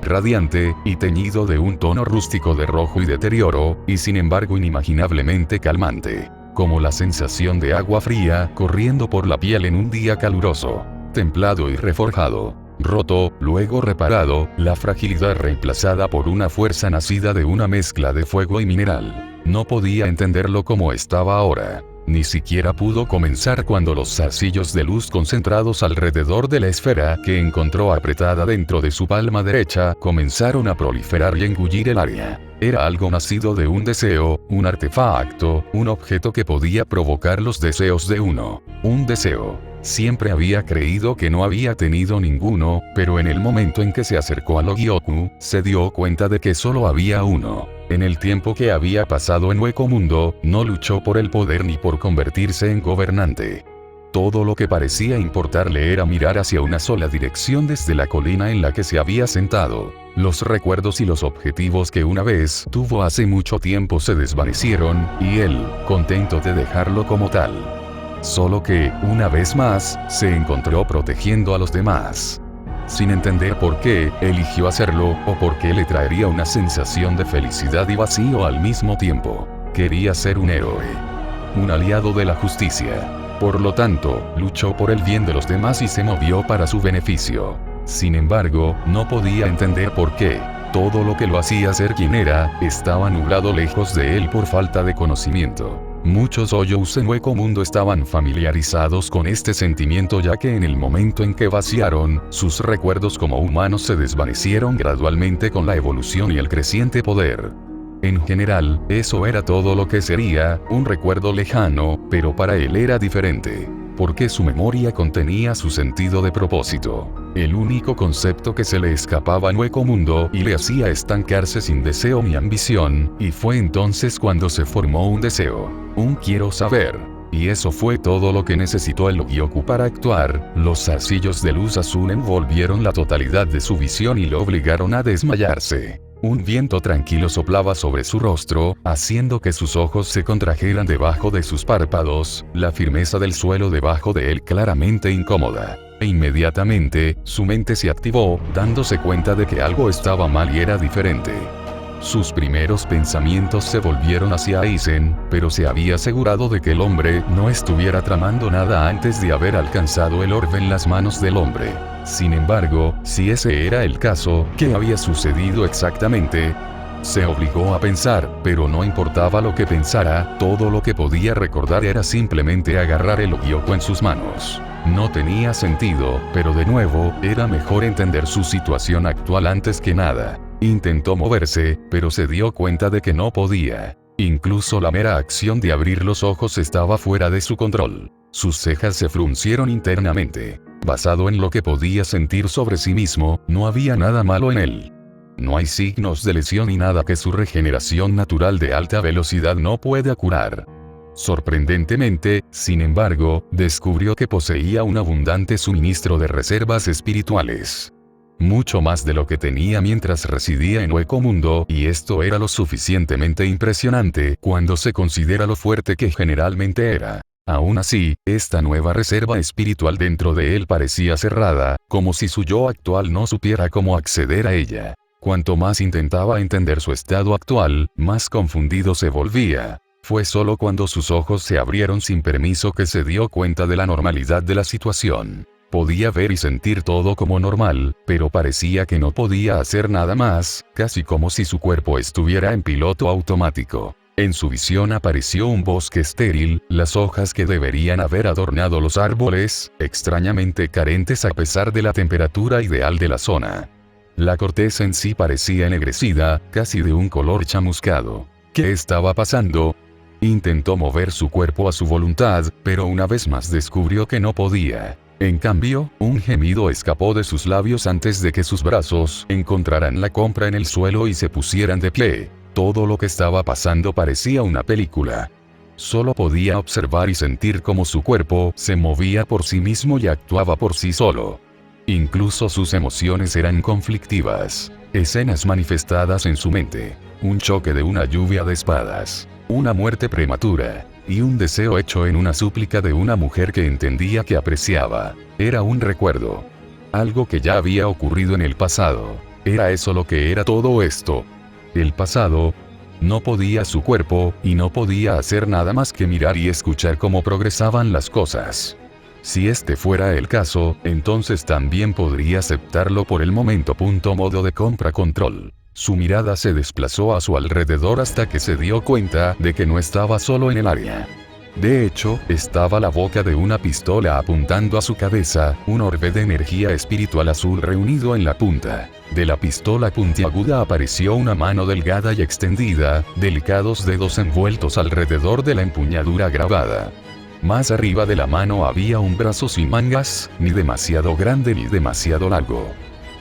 Radiante, y teñido de un tono rústico de rojo y deterioro, y sin embargo inimaginablemente calmante. Como la sensación de agua fría corriendo por la piel en un día caluroso. Templado y reforjado. Roto, luego reparado, la fragilidad reemplazada por una fuerza nacida de una mezcla de fuego y mineral. No podía entenderlo como estaba ahora. Ni siquiera pudo comenzar cuando los zarcillos de luz concentrados alrededor de la esfera que encontró apretada dentro de su palma derecha comenzaron a proliferar y engullir el área. Era algo nacido de un deseo, un artefacto, un objeto que podía provocar los deseos de uno. Un deseo. Siempre había creído que no había tenido ninguno, pero en el momento en que se acercó a Logioku, se dio cuenta de que solo había uno. En el tiempo que había pasado en Hueco Mundo, no luchó por el poder ni por convertirse en gobernante. Todo lo que parecía importarle era mirar hacia una sola dirección desde la colina en la que se había sentado. Los recuerdos y los objetivos que una vez tuvo hace mucho tiempo se desvanecieron, y él, contento de dejarlo como tal. Solo que, una vez más, se encontró protegiendo a los demás. Sin entender por qué eligió hacerlo, o por qué le traería una sensación de felicidad y vacío al mismo tiempo. Quería ser un héroe. Un aliado de la justicia. Por lo tanto, luchó por el bien de los demás y se movió para su beneficio. Sin embargo, no podía entender por qué. Todo lo que lo hacía ser quien era, estaba nublado lejos de él por falta de conocimiento. Muchos Hoyous en Hueco Mundo estaban familiarizados con este sentimiento ya que en el momento en que vaciaron, sus recuerdos como humanos se desvanecieron gradualmente con la evolución y el creciente poder. En general, eso era todo lo que sería, un recuerdo lejano, pero para él era diferente. Porque su memoria contenía su sentido de propósito. El único concepto que se le escapaba en Hueco Mundo y le hacía estancarse sin deseo ni ambición, y fue entonces cuando se formó un deseo. Un quiero saber. Y eso fue todo lo que necesitó el Logioku para actuar. Los zarcillos de luz azul envolvieron la totalidad de su visión y lo obligaron a desmayarse. Un viento tranquilo soplaba sobre su rostro, haciendo que sus ojos se contrajeran debajo de sus párpados, la firmeza del suelo debajo de él claramente incómoda. E inmediatamente, su mente se activó, dándose cuenta de que algo estaba mal y era diferente. Sus primeros pensamientos se volvieron hacia Aizen, pero se había asegurado de que el hombre no estuviera tramando nada antes de haber alcanzado el orbe en las manos del hombre. Sin embargo, si ese era el caso, ¿qué había sucedido exactamente? Se obligó a pensar, pero no importaba lo que pensara, todo lo que podía recordar era simplemente agarrar el Gyokko en sus manos. No tenía sentido, pero de nuevo, era mejor entender su situación actual antes que nada. Intentó moverse, pero se dio cuenta de que no podía. Incluso la mera acción de abrir los ojos estaba fuera de su control. Sus cejas se fruncieron internamente. Basado en lo que podía sentir sobre sí mismo, no había nada malo en él. No hay signos de lesión ni nada que su regeneración natural de alta velocidad no pueda curar. Sorprendentemente, sin embargo, descubrió que poseía un abundante suministro de reservas espirituales. Mucho más de lo que tenía mientras residía en Hueco Mundo, y esto era lo suficientemente impresionante cuando se considera lo fuerte que generalmente era. Aún así, esta nueva reserva espiritual dentro de él parecía cerrada, como si su yo actual no supiera cómo acceder a ella. Cuanto más intentaba entender su estado actual, más confundido se volvía. Fue solo cuando sus ojos se abrieron sin permiso que se dio cuenta de la normalidad de la situación. Podía ver y sentir todo como normal, pero parecía que no podía hacer nada más, casi como si su cuerpo estuviera en piloto automático. En su visión apareció un bosque estéril, las hojas que deberían haber adornado los árboles, extrañamente carentes a pesar de la temperatura ideal de la zona. La corteza en sí parecía ennegrecida, casi de un color chamuscado. ¿Qué estaba pasando? Intentó mover su cuerpo a su voluntad, pero una vez más descubrió que no podía. En cambio, un gemido escapó de sus labios antes de que sus brazos encontraran la compra en el suelo y se pusieran de pie. Todo lo que estaba pasando parecía una película. Solo podía observar y sentir cómo su cuerpo se movía por sí mismo y actuaba por sí solo. Incluso sus emociones eran conflictivas. Escenas manifestadas en su mente. Un choque de una lluvia de espadas. Una muerte prematura. Y un deseo hecho en una súplica de una mujer que entendía que apreciaba. Era un recuerdo. Algo que ya había ocurrido en el pasado. ¿Era eso lo que era todo esto? El pasado. No podía su cuerpo, y no podía hacer nada más que mirar y escuchar cómo progresaban las cosas. Si este fuera el caso, entonces también podría aceptarlo por el momento. Modo de compra control. Su mirada se desplazó a su alrededor hasta que se dio cuenta de que no estaba solo en el área. De hecho, estaba la boca de una pistola apuntando a su cabeza, un orbe de energía espiritual azul reunido en la punta. De la pistola puntiaguda apareció una mano delgada y extendida, delicados dedos envueltos alrededor de la empuñadura grabada. Más arriba de la mano había un brazo sin mangas, ni demasiado grande ni demasiado largo.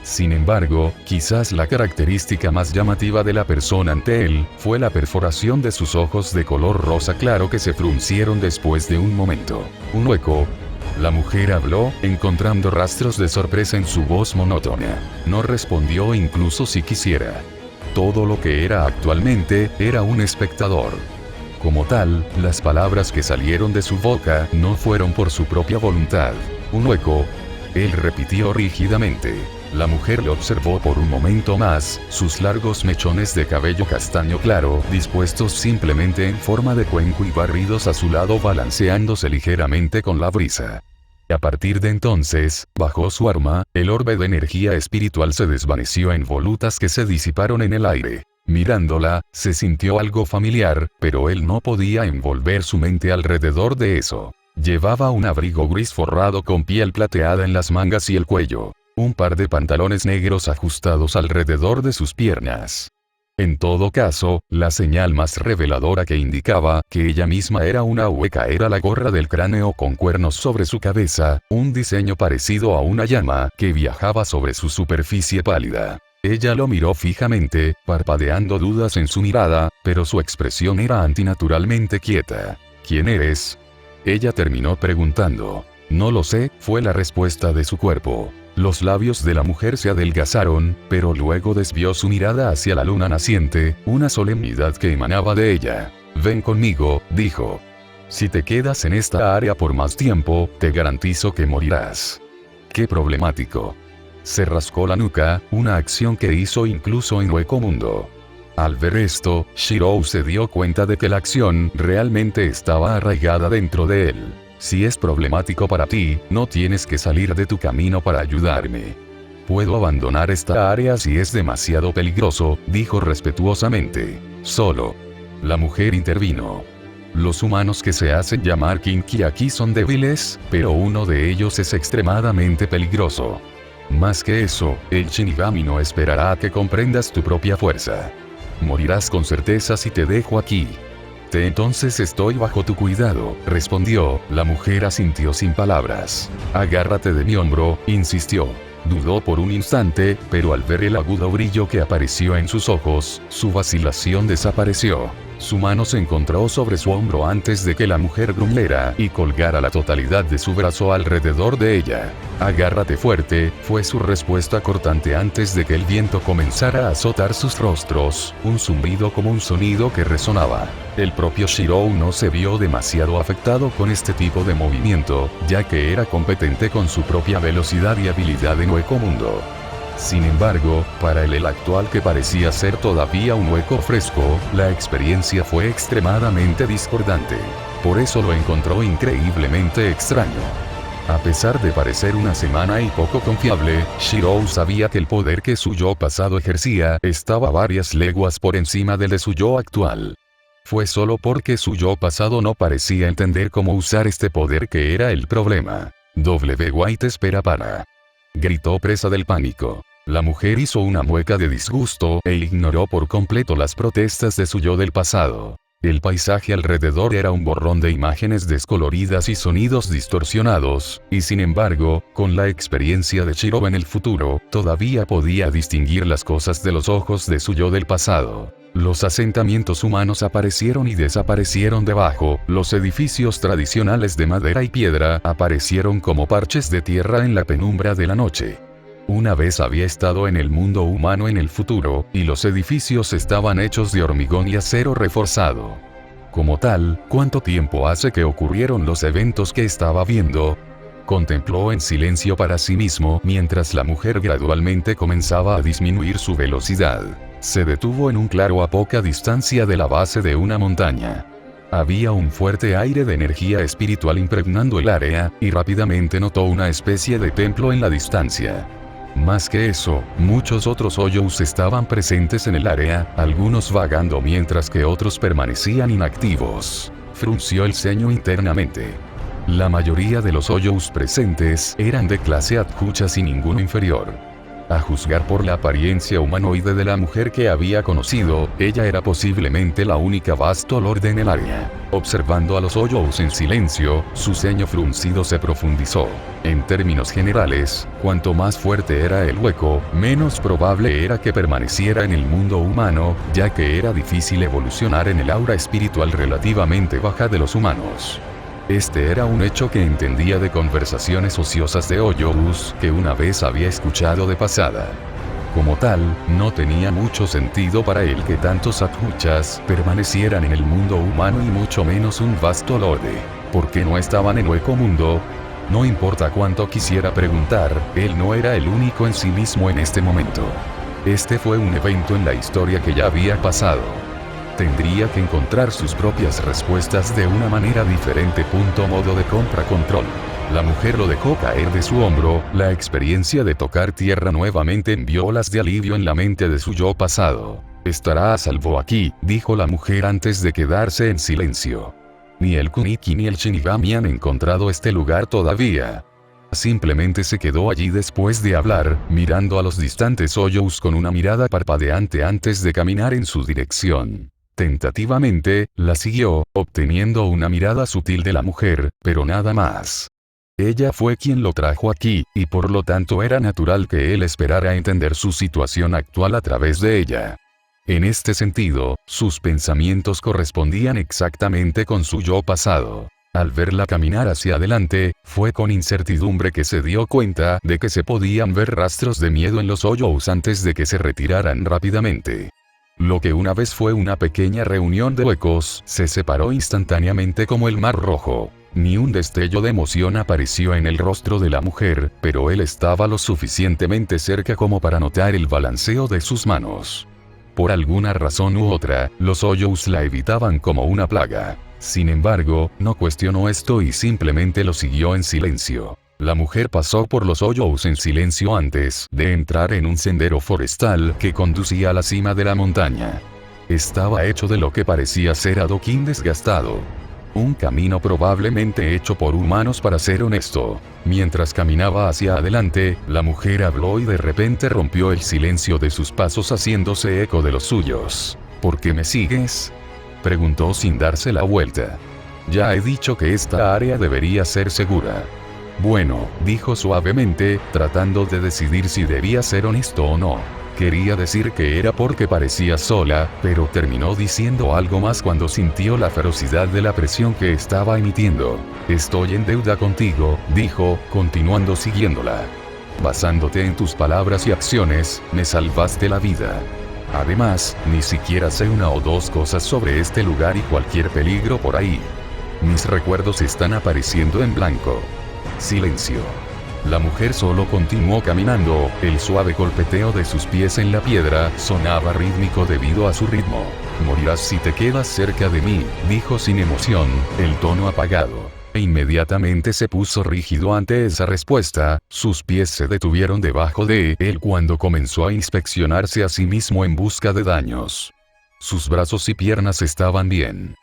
Sin embargo, quizás la característica más llamativa de la persona ante él, fue la perforación de sus ojos de color rosa claro que se fruncieron después de un momento. Un hueco. La mujer habló, encontrando rastros de sorpresa en su voz monótona. No respondió incluso si quisiera. Todo lo que era actualmente, era un espectador. Como tal, las palabras que salieron de su boca, no fueron por su propia voluntad. Un hueco. Él repitió rígidamente. La mujer le observó por un momento más, sus largos mechones de cabello castaño claro, dispuestos simplemente en forma de cuenco y barridos a su lado balanceándose ligeramente con la brisa. A partir de entonces, bajó su arma, el orbe de energía espiritual se desvaneció en volutas que se disiparon en el aire. Mirándola, se sintió algo familiar, pero él no podía envolver su mente alrededor de eso. Llevaba un abrigo gris forrado con piel plateada en las mangas y el cuello. Un par de pantalones negros ajustados alrededor de sus piernas. En todo caso, la señal más reveladora que indicaba que ella misma era una hueca era la gorra del cráneo con cuernos sobre su cabeza, un diseño parecido a una llama que viajaba sobre su superficie pálida. Ella lo miró fijamente, parpadeando dudas en su mirada, pero su expresión era antinaturalmente quieta. ¿Quién eres? Ella terminó preguntando. No lo sé, fue la respuesta de su cuerpo. Los labios de la mujer se adelgazaron, pero luego desvió su mirada hacia la luna naciente, una solemnidad que emanaba de ella. Ven conmigo, dijo. Si te quedas en esta área por más tiempo, te garantizo que morirás. Qué problemático. Se rascó la nuca, una acción que hizo incluso en Hueco Mundo. Al ver esto, Shirou se dio cuenta de que la acción realmente estaba arraigada dentro de él. Si es problemático para ti, no tienes que salir de tu camino para ayudarme. Puedo abandonar esta área si es demasiado peligroso, dijo respetuosamente. Solo. La mujer intervino. Los humanos que se hacen llamar Kinki aquí son débiles, pero uno de ellos es extremadamente peligroso. Más que eso, el Shinigami no esperará a que comprendas tu propia fuerza. Morirás con certeza si te dejo aquí. Entonces estoy bajo tu cuidado, respondió. La mujer asintió sin palabras. Agárrate de mi hombro, insistió. Dudó por un instante, pero al ver el agudo brillo que apareció en sus ojos, su vacilación desapareció. Su mano se encontró sobre su hombro antes de que la mujer gruñera y colgara la totalidad de su brazo alrededor de ella. Agárrate fuerte, fue su respuesta cortante antes de que el viento comenzara a azotar sus rostros, un zumbido como un sonido que resonaba. El propio Shirou no se vio demasiado afectado con este tipo de movimiento, ya que era competente con su propia velocidad y habilidad en Hueco Mundo. Sin embargo, para el actual que parecía ser todavía un hueco fresco, la experiencia fue extremadamente discordante. Por eso lo encontró increíblemente extraño. A pesar de parecer una semana y poco confiable, Shirou sabía que el poder que su yo pasado ejercía estaba varias leguas por encima del de su yo actual. Fue solo porque su yo pasado no parecía entender cómo usar este poder que era el problema. W. White espera para... Gritó presa del pánico. La mujer hizo una mueca de disgusto e ignoró por completo las protestas de su yo del pasado. El paisaje alrededor era un borrón de imágenes descoloridas y sonidos distorsionados, y sin embargo, con la experiencia de Shirou en el futuro, todavía podía distinguir las cosas de los ojos de su yo del pasado. Los asentamientos humanos aparecieron y desaparecieron debajo, los edificios tradicionales de madera y piedra aparecieron como parches de tierra en la penumbra de la noche. Una vez había estado en el mundo humano en el futuro, y los edificios estaban hechos de hormigón y acero reforzado. Como tal, ¿cuánto tiempo hace que ocurrieron los eventos que estaba viendo? Contempló en silencio para sí mismo mientras la mujer gradualmente comenzaba a disminuir su velocidad. Se detuvo en un claro a poca distancia de la base de una montaña. Había un fuerte aire de energía espiritual impregnando el área, y rápidamente notó una especie de templo en la distancia. Más que eso, muchos otros Hoyous estaban presentes en el área, algunos vagando mientras que otros permanecían inactivos. Frunció el ceño internamente. La mayoría de los Hoyous presentes eran de clase Adhucha y ninguno inferior. A juzgar por la apariencia humanoide de la mujer que había conocido, ella era posiblemente la única Vasto Lord en el área. Observando a los Hoyous en silencio, su ceño fruncido se profundizó. En términos generales, cuanto más fuerte era el hueco, menos probable era que permaneciera en el mundo humano, ya que era difícil evolucionar en el aura espiritual relativamente baja de los humanos. Este era un hecho que entendía de conversaciones ociosas de Hoyous que una vez había escuchado de pasada. Como tal, no tenía mucho sentido para él que tantos Adhuchas permanecieran en el mundo humano y mucho menos un Vasto Lorde. ¿Por qué no estaban en Hueco Mundo? No importa cuánto quisiera preguntar, él no era el único en sí mismo en este momento. Este fue un evento en la historia que ya había pasado. Tendría que encontrar sus propias respuestas de una manera diferente. Modo de compra control. La mujer lo dejó caer de su hombro, la experiencia de tocar tierra nuevamente envió olas de alivio en la mente de su yo pasado. Estará a salvo aquí, dijo la mujer antes de quedarse en silencio. Ni el Kuniki ni el Shinigami han encontrado este lugar todavía. Simplemente se quedó allí después de hablar, mirando a los distantes Hoyous con una mirada parpadeante antes de caminar en su dirección. Tentativamente, la siguió, obteniendo una mirada sutil de la mujer, pero nada más. Ella fue quien lo trajo aquí, y por lo tanto era natural que él esperara entender su situación actual a través de ella. En este sentido, sus pensamientos correspondían exactamente con su yo pasado. Al verla caminar hacia adelante, fue con incertidumbre que se dio cuenta de que se podían ver rastros de miedo en los hoyos antes de que se retiraran rápidamente. Lo que una vez fue una pequeña reunión de huecos, se separó instantáneamente como el mar rojo. Ni un destello de emoción apareció en el rostro de la mujer, pero él estaba lo suficientemente cerca como para notar el balanceo de sus manos. Por alguna razón u otra, los hoyos la evitaban como una plaga. Sin embargo, no cuestionó esto y simplemente lo siguió en silencio. La mujer pasó por los hoyos en silencio antes de entrar en un sendero forestal que conducía a la cima de la montaña. Estaba hecho de lo que parecía ser adoquín desgastado. Un camino probablemente hecho por humanos, para ser honesto. Mientras caminaba hacia adelante, la mujer habló y de repente rompió el silencio de sus pasos haciéndose eco de los suyos. ¿Por qué me sigues?, preguntó sin darse la vuelta. Ya he dicho que esta área debería ser segura. Bueno, dijo suavemente, tratando de decidir si debía ser honesto o no. Quería decir que era porque parecía sola, pero terminó diciendo algo más cuando sintió la ferocidad de la presión que estaba emitiendo. Estoy en deuda contigo, dijo, continuando siguiéndola. Basándote en tus palabras y acciones, me salvaste la vida. Además, ni siquiera sé una o dos cosas sobre este lugar y cualquier peligro por ahí. Mis recuerdos están apareciendo en blanco. Silencio. La mujer solo continuó caminando, el suave golpeteo de sus pies en la piedra sonaba rítmico debido a su ritmo. Morirás si te quedas cerca de mí, dijo sin emoción, el tono apagado. E inmediatamente se puso rígido ante esa respuesta, sus pies se detuvieron debajo de él cuando comenzó a inspeccionarse a sí mismo en busca de daños. Sus brazos y piernas estaban bien.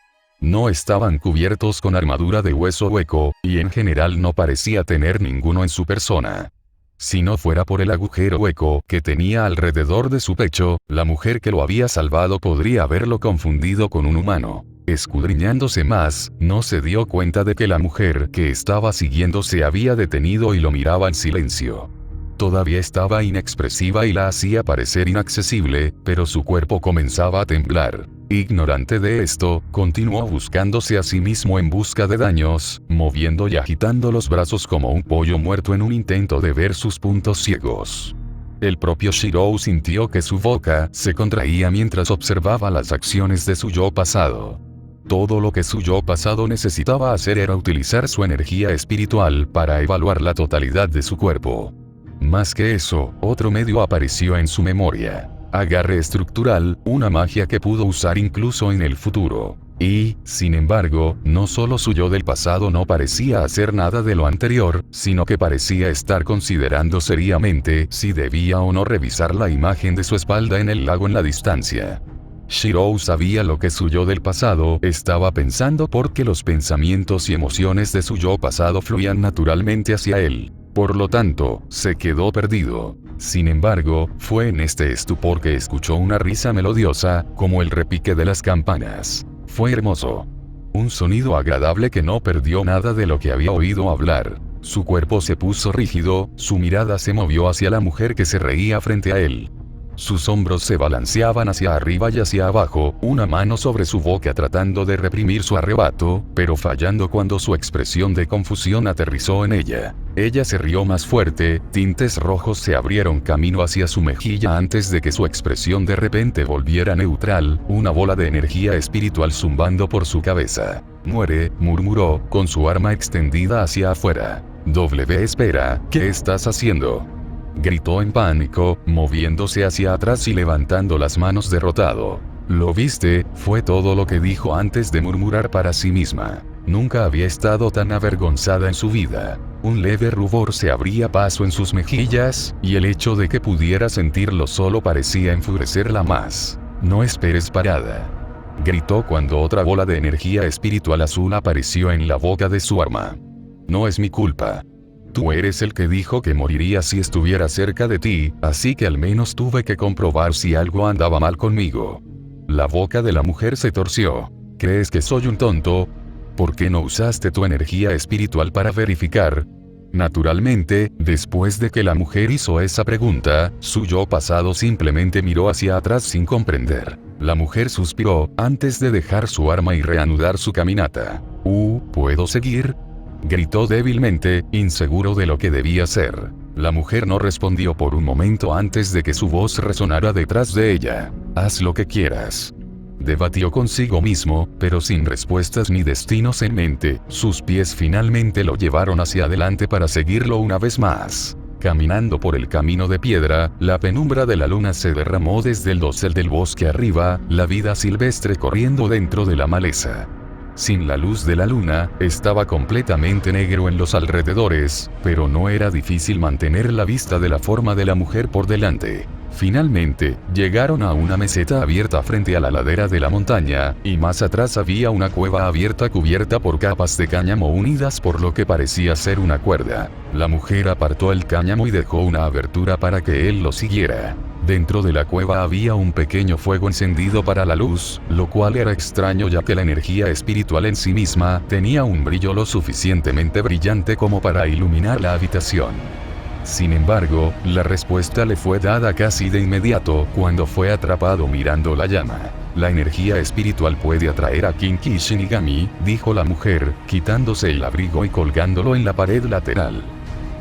No estaban cubiertos con armadura de hueso hueco, y en general no parecía tener ninguno en su persona. Si no fuera por el agujero hueco que tenía alrededor de su pecho, la mujer que lo había salvado podría haberlo confundido con un humano. Escudriñándose más, no se dio cuenta de que la mujer que estaba siguiendo se había detenido y lo miraba en silencio. Todavía estaba inexpresiva y la hacía parecer inaccesible, pero su cuerpo comenzaba a temblar. Ignorante de esto, continuó buscándose a sí mismo en busca de daños, moviendo y agitando los brazos como un pollo muerto en un intento de ver sus puntos ciegos. El propio Shirou sintió que su boca se contraía mientras observaba las acciones de su yo pasado. Todo lo que su yo pasado necesitaba hacer era utilizar su energía espiritual para evaluar la totalidad de su cuerpo. Más que eso, otro medio apareció en su memoria. Agarre estructural, una magia que pudo usar incluso en el futuro. Y, sin embargo, no solo su yo del pasado no parecía hacer nada de lo anterior, sino que parecía estar considerando seriamente si debía o no revisar la imagen de su espalda en el lago en la distancia. Shirou sabía lo que su yo del pasado estaba pensando porque los pensamientos y emociones de su yo pasado fluían naturalmente hacia él. Por lo tanto, se quedó perdido. Sin embargo, fue en este estupor que escuchó una risa melodiosa, como el repique de las campanas. Fue hermoso. Un sonido agradable que no perdió nada de lo que había oído hablar. Su cuerpo se puso rígido, su mirada se movió hacia la mujer que se reía frente a él. Sus hombros se balanceaban hacia arriba y hacia abajo, una mano sobre su boca tratando de reprimir su arrebato, pero fallando cuando su expresión de confusión aterrizó en ella. Ella se rió más fuerte, tintes rojos se abrieron camino hacia su mejilla antes de que su expresión de repente volviera neutral, una bola de energía espiritual zumbando por su cabeza. Muere, murmuró, con su arma extendida hacia afuera. Espera, ¿qué estás haciendo?, gritó en pánico, moviéndose hacia atrás y levantando las manos derrotado. ¿Lo viste?, fue todo lo que dijo antes de murmurar para sí misma. Nunca había estado tan avergonzada en su vida. Un leve rubor se abría paso en sus mejillas, y el hecho de que pudiera sentirlo solo parecía enfurecerla más. No esperes parada, gritó cuando otra bola de energía espiritual azul apareció en la boca de su arma. No es mi culpa. Tú eres el que dijo que moriría si estuviera cerca de ti, así que al menos tuve que comprobar si algo andaba mal conmigo. La boca de la mujer se torció. ¿Crees que soy un tonto? ¿Por qué no usaste tu energía espiritual para verificar? Naturalmente, después de que la mujer hizo esa pregunta, su yo pasado simplemente miró hacia atrás sin comprender. La mujer suspiró, antes de dejar su arma y reanudar su caminata. ¿Puedo seguir?, gritó débilmente, inseguro de lo que debía hacer. La mujer no respondió por un momento antes de que su voz resonara detrás de ella. Haz lo que quieras. Debatió consigo mismo, pero sin respuestas ni destinos en mente. Sus pies finalmente lo llevaron hacia adelante para seguirlo una vez más. Caminando por el camino de piedra, la penumbra de la luna se derramó desde el dosel del bosque arriba, la vida silvestre corriendo dentro de la maleza. Sin la luz de la luna, estaba completamente negro en los alrededores, pero no era difícil mantener la vista de la forma de la mujer por delante. Finalmente, llegaron a una meseta abierta frente a la ladera de la montaña, y más atrás había una cueva abierta cubierta por capas de cáñamo unidas por lo que parecía ser una cuerda. La mujer apartó el cáñamo y dejó una abertura para que él lo siguiera. Dentro de la cueva había un pequeño fuego encendido para la luz, lo cual era extraño ya que la energía espiritual en sí misma tenía un brillo lo suficientemente brillante como para iluminar la habitación. Sin embargo, la respuesta le fue dada casi de inmediato cuando fue atrapado mirando la llama. La energía espiritual puede atraer a Kinki Shinigami, dijo la mujer, quitándose el abrigo y colgándolo en la pared lateral.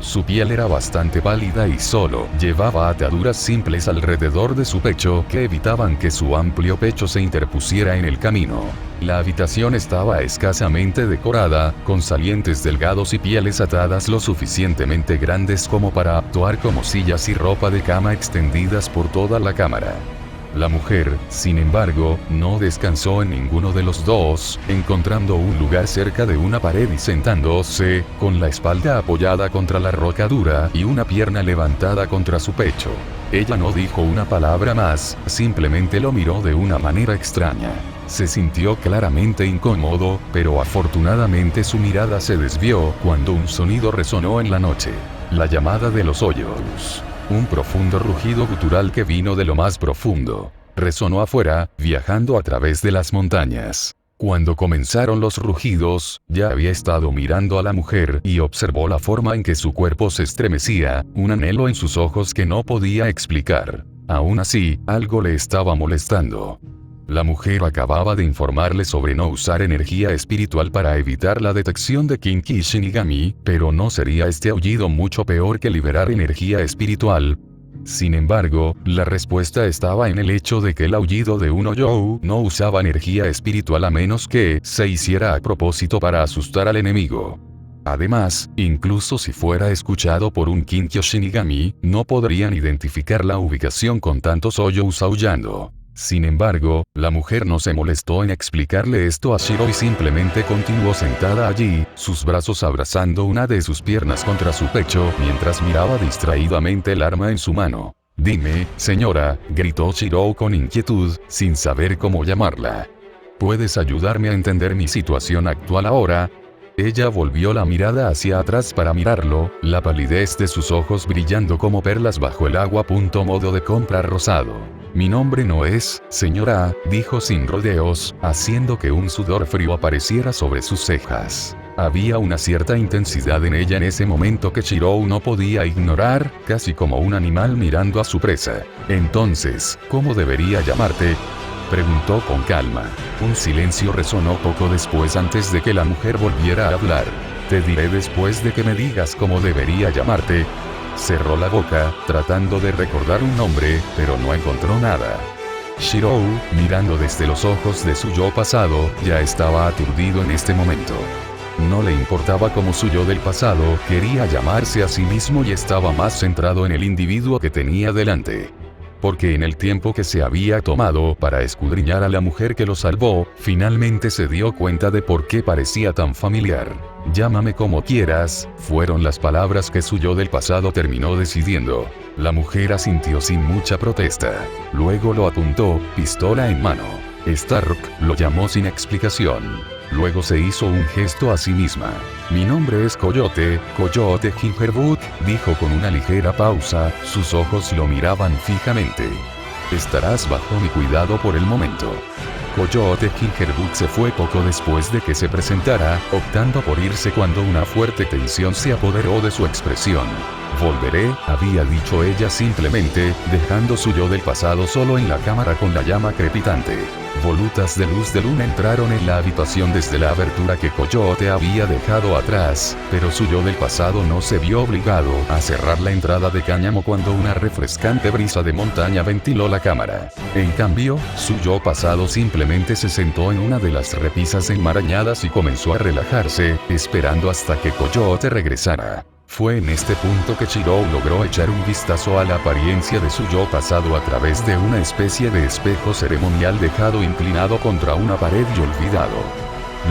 Su piel era bastante pálida y solo llevaba ataduras simples alrededor de su pecho que evitaban que su amplio pecho se interpusiera en el camino. La habitación estaba escasamente decorada, con salientes delgados y pieles atadas lo suficientemente grandes como para actuar como sillas y ropa de cama extendidas por toda la cámara. La mujer, sin embargo, no descansó en ninguno de los dos, encontrando un lugar cerca de una pared y sentándose, con la espalda apoyada contra la roca dura y una pierna levantada contra su pecho. Ella no dijo una palabra más, simplemente lo miró de una manera extraña. Se sintió claramente incómodo, pero afortunadamente su mirada se desvió cuando un sonido resonó en la noche. La llamada de los hoyos. Un profundo rugido gutural que vino de lo más profundo. Resonó afuera, viajando a través de las montañas. Cuando comenzaron los rugidos, ya había estado mirando a la mujer y observó la forma en que su cuerpo se estremecía, un anhelo en sus ojos que no podía explicar. Aún así, algo le estaba molestando. La mujer acababa de informarle sobre no usar energía espiritual para evitar la detección de Kinki Shinigami, pero ¿no sería este aullido mucho peor que liberar energía espiritual? Sin embargo, la respuesta estaba en el hecho de que el aullido de un Oyou no usaba energía espiritual a menos que se hiciera a propósito para asustar al enemigo. Además, incluso si fuera escuchado por un Kinkyo Shinigami, no podrían identificar la ubicación con tantos Oyous aullando. Sin embargo, la mujer no se molestó en explicarle esto a Shiro y simplemente continuó sentada allí, sus brazos abrazando una de sus piernas contra su pecho mientras miraba distraídamente el arma en su mano. «Dime, señora», gritó Shiro con inquietud, sin saber cómo llamarla. «¿Puedes ayudarme a entender mi situación actual ahora?». Ella volvió la mirada hacia atrás para mirarlo, la palidez de sus ojos brillando como perlas bajo el agua. Modo de compra rosado. «Mi nombre no es, señora», dijo sin rodeos, haciendo que un sudor frío apareciera sobre sus cejas. Había una cierta intensidad en ella en ese momento que Shirou no podía ignorar, casi como un animal mirando a su presa. «Entonces, ¿cómo debería llamarte?», preguntó con calma. Un silencio resonó poco después antes de que la mujer volviera a hablar. «Te diré después de que me digas cómo debería llamarte». Cerró la boca, tratando de recordar un nombre, pero no encontró nada. Shirou, mirando desde los ojos de su yo pasado, ya estaba aturdido en este momento. No le importaba cómo su yo del pasado quería llamarse a sí mismo y estaba más centrado en el individuo que tenía delante. Porque en el tiempo que se había tomado para escudriñar a la mujer que lo salvó, finalmente se dio cuenta de por qué parecía tan familiar. «Llámame como quieras», fueron las palabras que su yo del pasado terminó decidiendo. La mujer asintió sin mucha protesta. Luego lo apuntó, pistola en mano. Stark lo llamó sin explicación. Luego se hizo un gesto a sí misma. «Mi nombre es Coyote Gingerwood», dijo con una ligera pausa, sus ojos lo miraban fijamente. «Estarás bajo mi cuidado por el momento». Coyote Gingerwood se fue poco después de que se presentara, optando por irse cuando una fuerte tensión se apoderó de su expresión. «Volveré», había dicho ella simplemente, dejando su yo del pasado solo en la cámara con la llama crepitante. volutas de luz de luna entraron en la habitación desde la abertura que Coyote había dejado atrás, pero su yo del pasado no se vio obligado a cerrar la entrada de cáñamo cuando una refrescante brisa de montaña ventiló la cámara. En cambio, su yo pasado simplemente se sentó en una de las repisas enmarañadas y comenzó a relajarse, esperando hasta que Coyote regresara. Fue en este punto que Chirou logró echar un vistazo a la apariencia de su yo pasado a través de una especie de espejo ceremonial dejado inclinado contra una pared y olvidado.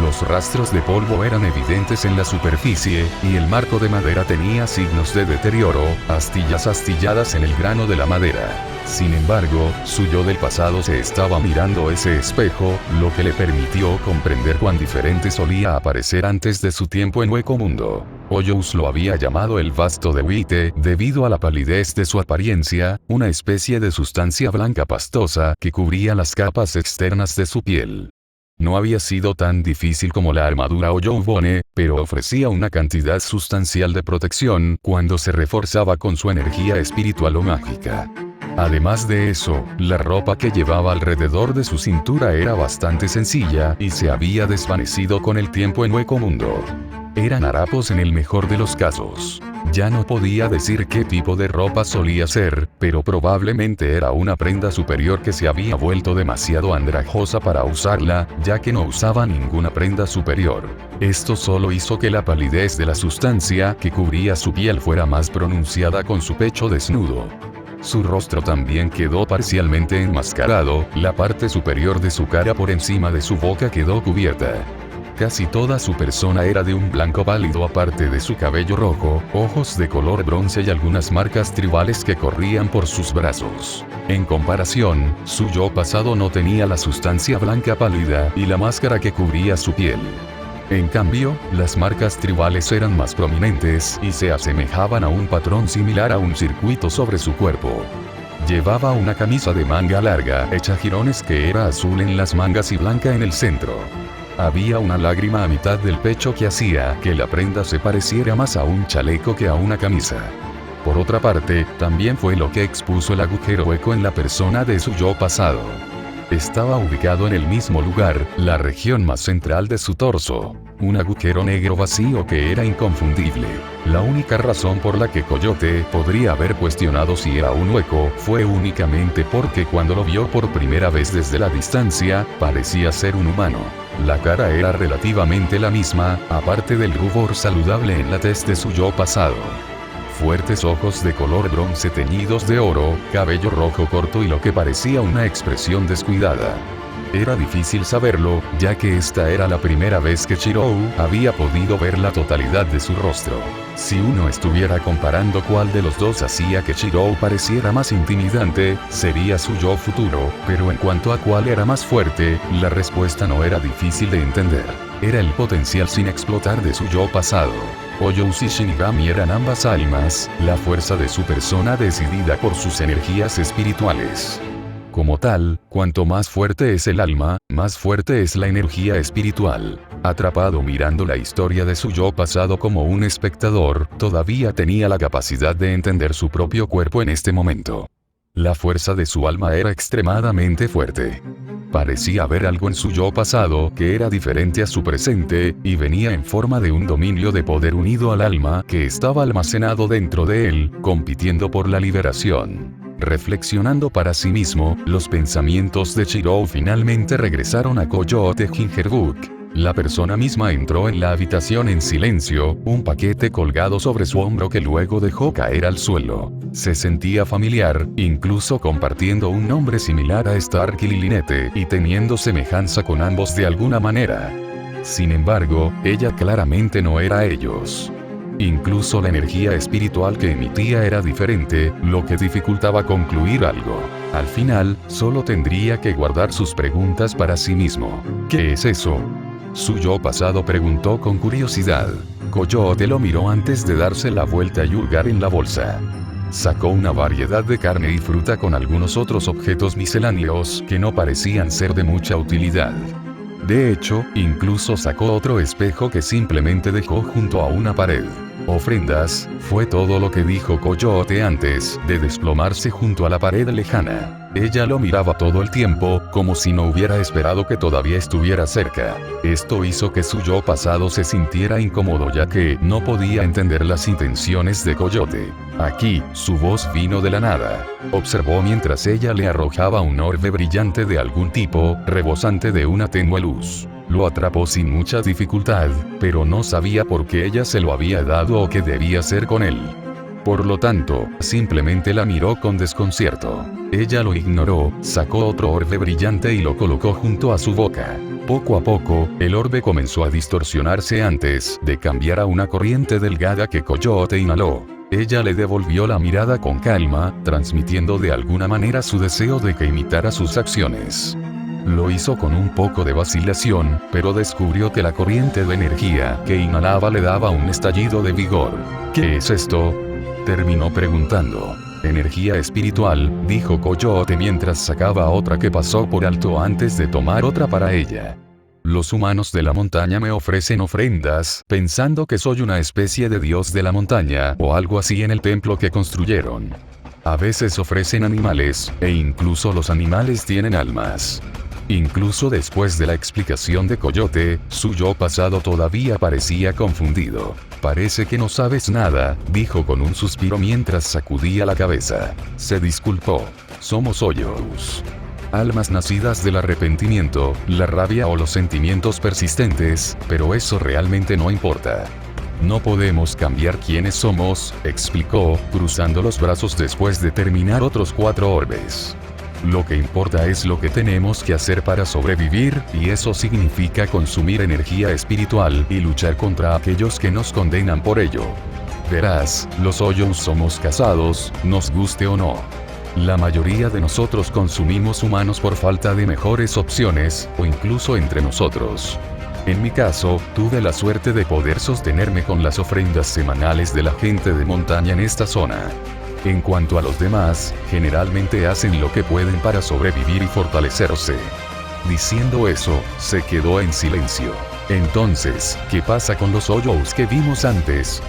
Los rastros de polvo eran evidentes en la superficie, y el marco de madera tenía signos de deterioro, astillas astilladas en el grano de la madera. Sin embargo, su yo del pasado se estaba mirando ese espejo, lo que le permitió comprender cuán diferente solía aparecer antes de su tiempo en Hueco Mundo. Hoyos lo había llamado el vasto de Wite, debido a la palidez de su apariencia, una especie de sustancia blanca pastosa que cubría las capas externas de su piel. No había sido tan difícil como la armadura Oyobone, pero ofrecía una cantidad sustancial de protección cuando se reforzaba con su energía espiritual o mágica. Además de eso, la ropa que llevaba alrededor de su cintura era bastante sencilla y se había desvanecido con el tiempo en Hueco Mundo. Eran harapos en el mejor de los casos. Ya no podía decir qué tipo de ropa solía ser, pero probablemente era una prenda superior que se había vuelto demasiado andrajosa para usarla, ya que no usaba ninguna prenda superior. Esto solo hizo que la palidez de la sustancia que cubría su piel fuera más pronunciada con su pecho desnudo. Su rostro también quedó parcialmente enmascarado, la parte superior de su cara por encima de su boca quedó cubierta. Casi toda su persona era de un blanco pálido aparte de su cabello rojo, ojos de color bronce y algunas marcas tribales que corrían por sus brazos. En comparación, su yo pasado no tenía la sustancia blanca pálida y la máscara que cubría su piel. En cambio, las marcas tribales eran más prominentes y se asemejaban a un patrón similar a un circuito sobre su cuerpo. Llevaba una camisa de manga larga hecha jirones que era azul en las mangas y blanca en el centro. Había una lágrima a mitad del pecho que hacía que la prenda se pareciera más a un chaleco que a una camisa. Por otra parte, también fue lo que expuso el agujero hueco en la persona de su yo pasado. Estaba ubicado en el mismo lugar, la región más central de su torso. Un agujero negro vacío que era inconfundible. La única razón por la que Coyote podría haber cuestionado si era un hueco fue únicamente porque cuando lo vio por primera vez desde la distancia, parecía ser un humano. La cara era relativamente la misma, aparte del rubor saludable en la tez de su yo pasado. Fuertes ojos de color bronce teñidos de oro, cabello rojo corto y lo que parecía una expresión descuidada. Era difícil saberlo, ya que esta era la primera vez que Chirou había podido ver la totalidad de su rostro. Si uno estuviera comparando cuál de los dos hacía que Chirou pareciera más intimidante, sería su yo futuro, pero en cuanto a cuál era más fuerte, la respuesta no era difícil de entender. Era el potencial sin explotar de su yo pasado. Oyous y Shinigami eran ambas almas, la fuerza de su persona decidida por sus energías espirituales. Como tal, cuanto más fuerte es el alma, más fuerte es la energía espiritual. Atrapado mirando la historia de su yo pasado como un espectador, todavía tenía la capacidad de entender su propio cuerpo en este momento. La fuerza de su alma era extremadamente fuerte. Parecía haber algo en su yo pasado que era diferente a su presente, y venía en forma de un dominio de poder unido al alma que estaba almacenado dentro de él, compitiendo por la liberación. Reflexionando para sí mismo, los pensamientos de Chirou finalmente regresaron a Coyote Gingerbook. La persona misma entró en la habitación en silencio, un paquete colgado sobre su hombro que luego dejó caer al suelo. Se sentía familiar, incluso compartiendo un nombre similar a Stark y Lilinete, y teniendo semejanza con ambos de alguna manera. Sin embargo, ella claramente no era ellos. Incluso la energía espiritual que emitía era diferente, lo que dificultaba concluir algo. Al final, solo tendría que guardar sus preguntas para sí mismo. ¿Qué es eso? Su yo pasado preguntó con curiosidad. Coyote lo miró antes de darse la vuelta y hurgar en la bolsa. Sacó una variedad de carne y fruta con algunos otros objetos misceláneos que no parecían ser de mucha utilidad. De hecho, incluso sacó otro espejo que simplemente dejó junto a una pared. Ofrendas, fue todo lo que dijo Coyote antes de desplomarse junto a la pared lejana. Ella lo miraba todo el tiempo, como si no hubiera esperado que todavía estuviera cerca. Esto hizo que su yo pasado se sintiera incómodo ya que no podía entender las intenciones de Coyote. Aquí, su voz vino de la nada. Observó mientras ella le arrojaba un orbe brillante de algún tipo, rebosante de una tenue luz. Lo atrapó sin mucha dificultad, pero no sabía por qué ella se lo había dado o qué debía hacer con él. Por lo tanto, simplemente la miró con desconcierto. Ella lo ignoró, sacó otro orbe brillante y lo colocó junto a su boca. Poco a poco, el orbe comenzó a distorsionarse antes de cambiar a una corriente delgada que Coyote inhaló. Ella le devolvió la mirada con calma, transmitiendo de alguna manera su deseo de que imitara sus acciones. Lo hizo con un poco de vacilación, pero descubrió que la corriente de energía que inhalaba le daba un estallido de vigor. ¿Qué es esto?, terminó preguntando. Energía espiritual, dijo Coyote mientras sacaba otra que pasó por alto antes de tomar otra para ella. Los humanos de la montaña me ofrecen ofrendas, pensando que soy una especie de dios de la montaña o algo así en el templo que construyeron. A veces ofrecen animales, e incluso los animales tienen almas. Incluso después de la explicación de Coyote, su yo pasado todavía parecía confundido. Parece que no sabes nada, dijo con un suspiro mientras sacudía la cabeza. Se disculpó. Somos hoyos. Almas nacidas del arrepentimiento, la rabia o los sentimientos persistentes, pero eso realmente no importa. No podemos cambiar quiénes somos, explicó, cruzando los brazos después de terminar otros 4 orbes. Lo que importa es lo que tenemos que hacer para sobrevivir, y eso significa consumir energía espiritual y luchar contra aquellos que nos condenan por ello. Verás, los hoyos somos casados, nos guste o no. La mayoría de nosotros consumimos humanos por falta de mejores opciones, o incluso entre nosotros. En mi caso, tuve la suerte de poder sostenerme con las ofrendas semanales de la gente de montaña en esta zona. En cuanto a los demás, generalmente hacen lo que pueden para sobrevivir y fortalecerse. Diciendo eso, se quedó en silencio. Entonces, ¿qué pasa con los hoyos que vimos antes?,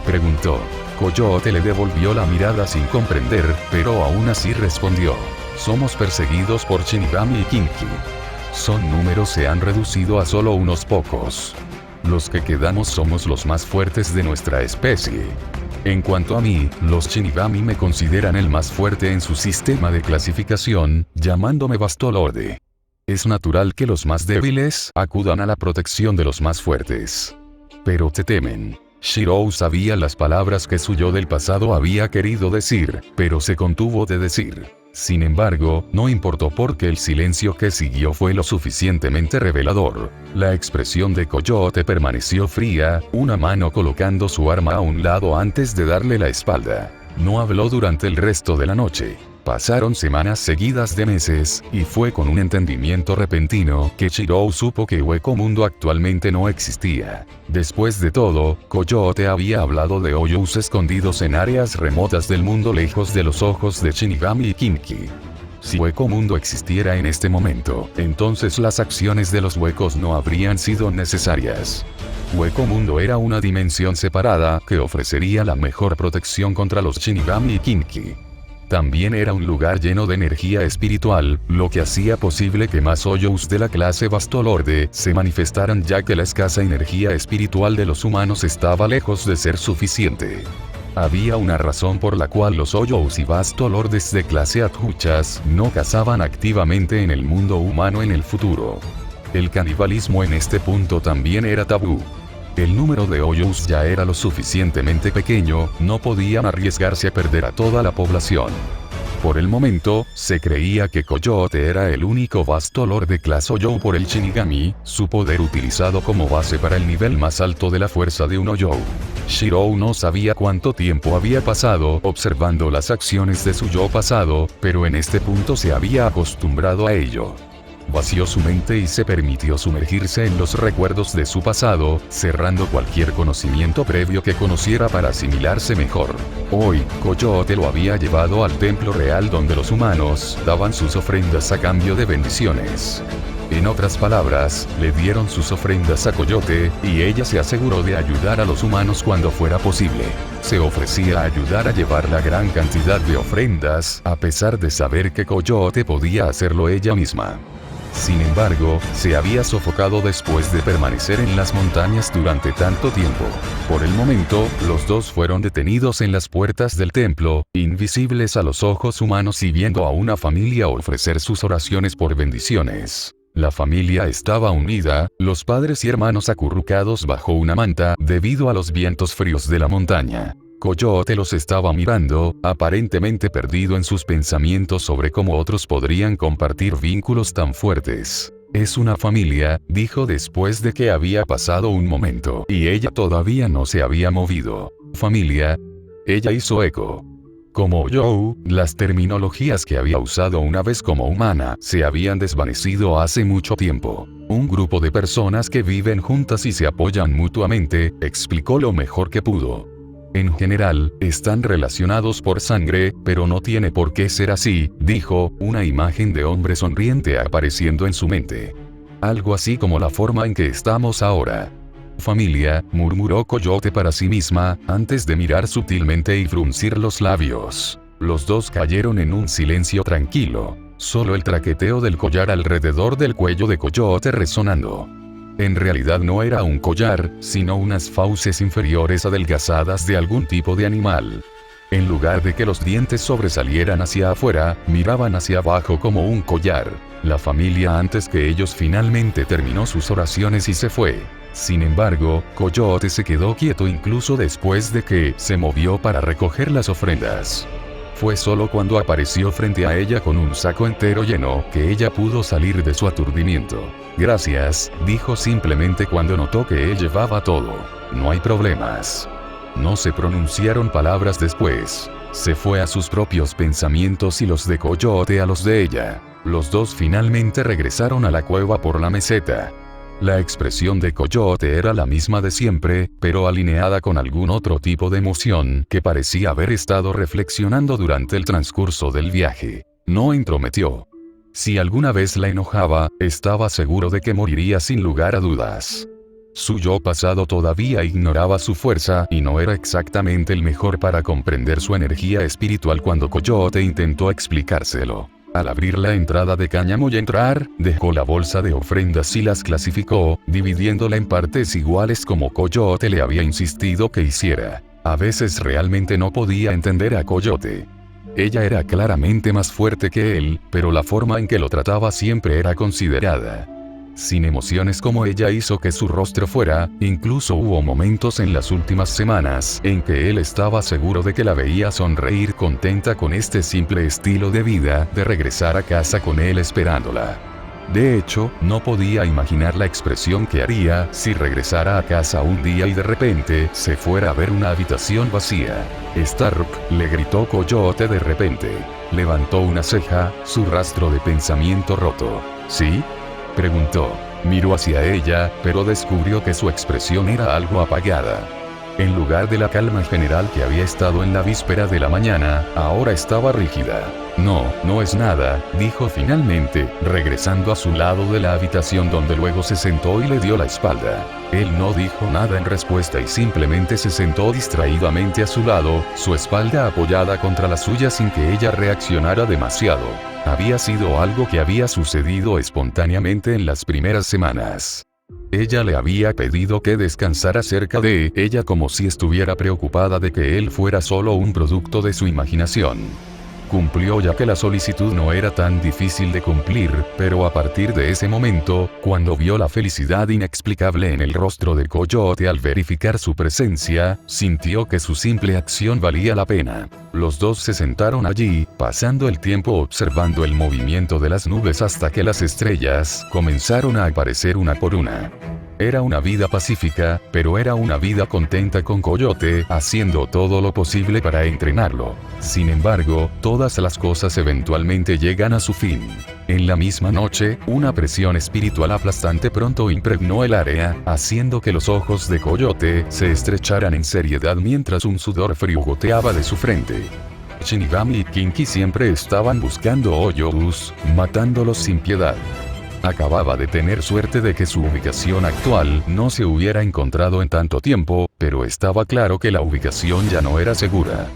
preguntó. Coyote le devolvió la mirada sin comprender, pero aún así respondió. Somos perseguidos por Shinigami y Kinki. Son números, se han reducido a solo unos pocos. Los que quedamos somos los más fuertes de nuestra especie. En cuanto a mí, los Shinigami me consideran el más fuerte en su sistema de clasificación, llamándome Bastolorde. Es natural que los más débiles acudan a la protección de los más fuertes. Pero te temen. Shirou sabía las palabras que su yo del pasado había querido decir, pero se contuvo de decir. Sin embargo, no importó porque el silencio que siguió fue lo suficientemente revelador. La expresión de Coyote permaneció fría, una mano colocando su arma a un lado antes de darle la espalda. No habló durante el resto de la noche. Pasaron semanas seguidas de meses, y fue con un entendimiento repentino que Shirou supo que Hueco Mundo actualmente no existía. Después de todo, Coyote había hablado de hoyos escondidos en áreas remotas del mundo lejos de los ojos de Shinigami y Kinki. Si Hueco Mundo existiera en este momento, entonces las acciones de los huecos no habrían sido necesarias. Hueco Mundo era una dimensión separada que ofrecería la mejor protección contra los Shinigami y Kinki. También era un lugar lleno de energía espiritual, lo que hacía posible que más hoyos de la clase Bastolorde se manifestaran ya que la escasa energía espiritual de los humanos estaba lejos de ser suficiente. Había una razón por la cual los hoyos y Bastolordes de clase Adhuchas no cazaban activamente en el mundo humano en el futuro. El canibalismo en este punto también era tabú. El número de hoyos ya era lo suficientemente pequeño, no podían arriesgarse a perder a toda la población. Por el momento, se creía que Coyote era el único Bastolord de clase Hoyo por el Shinigami, su poder utilizado como base para el nivel más alto de la fuerza de un Hoyo. Shirou no sabía cuánto tiempo había pasado observando las acciones de su yo pasado, pero en este punto se había acostumbrado a ello. Vació su mente y se permitió sumergirse en los recuerdos de su pasado, cerrando cualquier conocimiento previo que conociera para asimilarse mejor. Hoy, Coyote lo había llevado al templo real donde los humanos daban sus ofrendas a cambio de bendiciones. En otras palabras, le dieron sus ofrendas a Coyote, y ella se aseguró de ayudar a los humanos cuando fuera posible. Se ofrecía a ayudar a llevar la gran cantidad de ofrendas, a pesar de saber que Coyote podía hacerlo ella misma. Sin embargo, se había sofocado después de permanecer en las montañas durante tanto tiempo. Por el momento, los dos fueron detenidos en las puertas del templo, invisibles a los ojos humanos y viendo a una familia ofrecer sus oraciones por bendiciones. La familia estaba unida, los padres y hermanos acurrucados bajo una manta, debido a los vientos fríos de la montaña. Coyote los estaba mirando, aparentemente perdido en sus pensamientos sobre cómo otros podrían compartir vínculos tan fuertes. Es una familia, dijo después de que había pasado un momento, y ella todavía no se había movido. Familia. Ella hizo eco. Como Joe, las terminologías que había usado una vez como humana se habían desvanecido hace mucho tiempo. Un grupo de personas que viven juntas y se apoyan mutuamente, explicó lo mejor que pudo. En general, están relacionados por sangre, pero no tiene por qué ser así, dijo, una imagen de hombre sonriente apareciendo en su mente. Algo así como la forma en que estamos ahora. Familia, murmuró Coyote para sí misma, antes de mirar sutilmente y fruncir los labios. Los dos cayeron en un silencio tranquilo, solo el traqueteo del collar alrededor del cuello de Coyote resonando. En realidad no era un collar, sino unas fauces inferiores adelgazadas de algún tipo de animal. En lugar de que los dientes sobresalieran hacia afuera, miraban hacia abajo como un collar. La familia antes que ellos finalmente terminó sus oraciones y se fue. Sin embargo, Coyote se quedó quieto incluso después de que se movió para recoger las ofrendas. Fue solo cuando apareció frente a ella con un saco entero lleno que ella pudo salir de su aturdimiento. Gracias, dijo simplemente cuando notó que él llevaba todo. No hay problemas. No se pronunciaron palabras después. Se fue a sus propios pensamientos y los de Coyote a los de ella. Los dos finalmente regresaron a la cueva por la meseta. La expresión de Coyote era la misma de siempre, pero alineada con algún otro tipo de emoción que parecía haber estado reflexionando durante el transcurso del viaje. No entrometió. Si alguna vez la enojaba, estaba seguro de que moriría sin lugar a dudas. Su yo pasado todavía ignoraba su fuerza y no era exactamente el mejor para comprender su energía espiritual cuando Coyote intentó explicárselo. Al abrir la entrada de cáñamo y entrar, dejó la bolsa de ofrendas y las clasificó, dividiéndola en partes iguales como Coyote le había insistido que hiciera. A veces realmente no podía entender a Coyote. Ella era claramente más fuerte que él, pero la forma en que lo trataba siempre era considerada. Sin emociones como ella hizo que su rostro fuera, incluso hubo momentos en las últimas semanas en que él estaba seguro de que la veía sonreír contenta con este simple estilo de vida, de regresar a casa con él esperándola. De hecho, no podía imaginar la expresión que haría si regresara a casa un día y de repente se fuera a ver una habitación vacía. Stark, le gritó Coyote de repente. Levantó una ceja, su rastro de pensamiento roto. ¿Sí? Preguntó. Miró hacia ella, pero descubrió que su expresión era algo apagada. En lugar de la calma general que había estado en la víspera de la mañana, ahora estaba rígida. No, no es nada, dijo finalmente, regresando a su lado de la habitación donde luego se sentó y le dio la espalda. Él no dijo nada en respuesta y simplemente se sentó distraídamente a su lado, su espalda apoyada contra la suya sin que ella reaccionara demasiado. Había sido algo que había sucedido espontáneamente en las primeras semanas. Ella le había pedido que descansara cerca de ella como si estuviera preocupada de que él fuera solo un producto de su imaginación. Cumplió ya que la solicitud no era tan difícil de cumplir, pero a partir de ese momento, cuando vio la felicidad inexplicable en el rostro de Coyote al verificar su presencia, sintió que su simple acción valía la pena. Los dos se sentaron allí, pasando el tiempo observando el movimiento de las nubes hasta que las estrellas comenzaron a aparecer una por una. Era una vida pacífica, pero era una vida contenta con Coyote, haciendo todo lo posible para entrenarlo. Sin embargo, todas las cosas eventualmente llegan a su fin. En la misma noche, una presión espiritual aplastante pronto impregnó el área, haciendo que los ojos de Coyote se estrecharan en seriedad mientras un sudor frío goteaba de su frente. Shinigami y Kinky siempre estaban buscando Hoyos, matándolos sin piedad. Acababa de tener suerte de que su ubicación actual no se hubiera encontrado en tanto tiempo, pero estaba claro que la ubicación ya no era segura.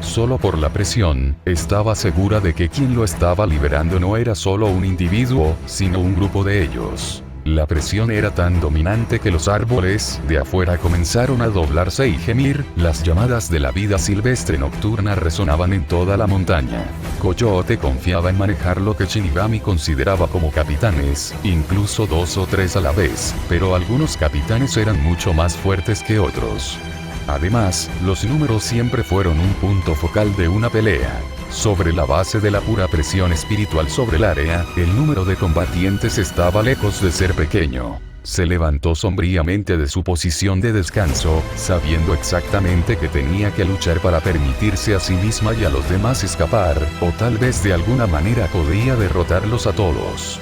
Solo por la presión, estaba segura de que quien lo estaba liberando no era solo un individuo, sino un grupo de ellos. La presión era tan dominante que los árboles de afuera comenzaron a doblarse y gemir, las llamadas de la vida silvestre nocturna resonaban en toda la montaña. Coyote confiaba en manejar lo que Shinigami consideraba como capitanes, incluso 2 o 3 a la vez, pero algunos capitanes eran mucho más fuertes que otros. Además, los números siempre fueron un punto focal de una pelea. Sobre la base de la pura presión espiritual sobre el área, el número de combatientes estaba lejos de ser pequeño. Se levantó sombríamente de su posición de descanso, sabiendo exactamente que tenía que luchar para permitirse a sí misma y a los demás escapar, o tal vez de alguna manera podía derrotarlos a todos.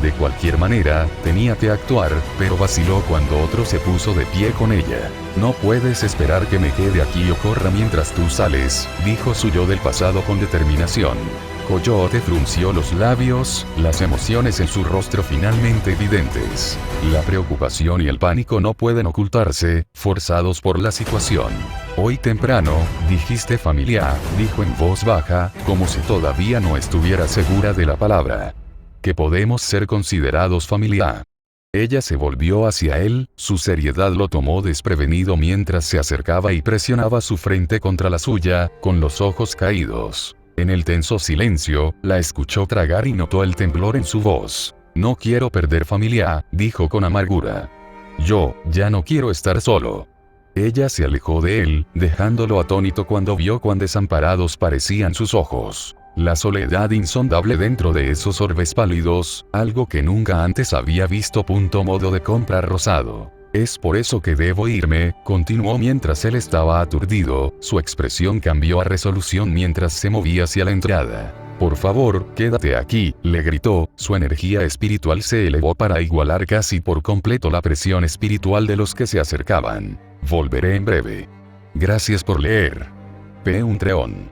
De cualquier manera, tenía que actuar, pero vaciló cuando otro se puso de pie con ella. No puedes esperar que me quede aquí o corra mientras tú sales, dijo su yo del pasado con determinación. Coyote frunció los labios, las emociones en su rostro finalmente evidentes. La preocupación y el pánico no pueden ocultarse, forzados por la situación. Hoy temprano, dijiste familia, dijo en voz baja, como si todavía no estuviera segura de la palabra. Que podemos ser considerados familia. Ella se volvió hacia él, su seriedad lo tomó desprevenido mientras se acercaba y presionaba su frente contra la suya, con los ojos caídos. En el tenso silencio, la escuchó tragar y notó el temblor en su voz. No quiero perder familia, dijo con amargura. Yo, ya no quiero estar solo. Ella se alejó de él, dejándolo atónito cuando vio cuán desamparados parecían sus ojos. La soledad insondable dentro de esos orbes pálidos, algo que nunca antes había visto. Modo de compra rosado. Es por eso que debo irme, continuó mientras él estaba aturdido, su expresión cambió a resolución mientras se movía hacia la entrada. Por favor, quédate aquí, le gritó, su energía espiritual se elevó para igualar casi por completo la presión espiritual de los que se acercaban. Volveré en breve. Gracias por leer. Patreon.com/Parcasius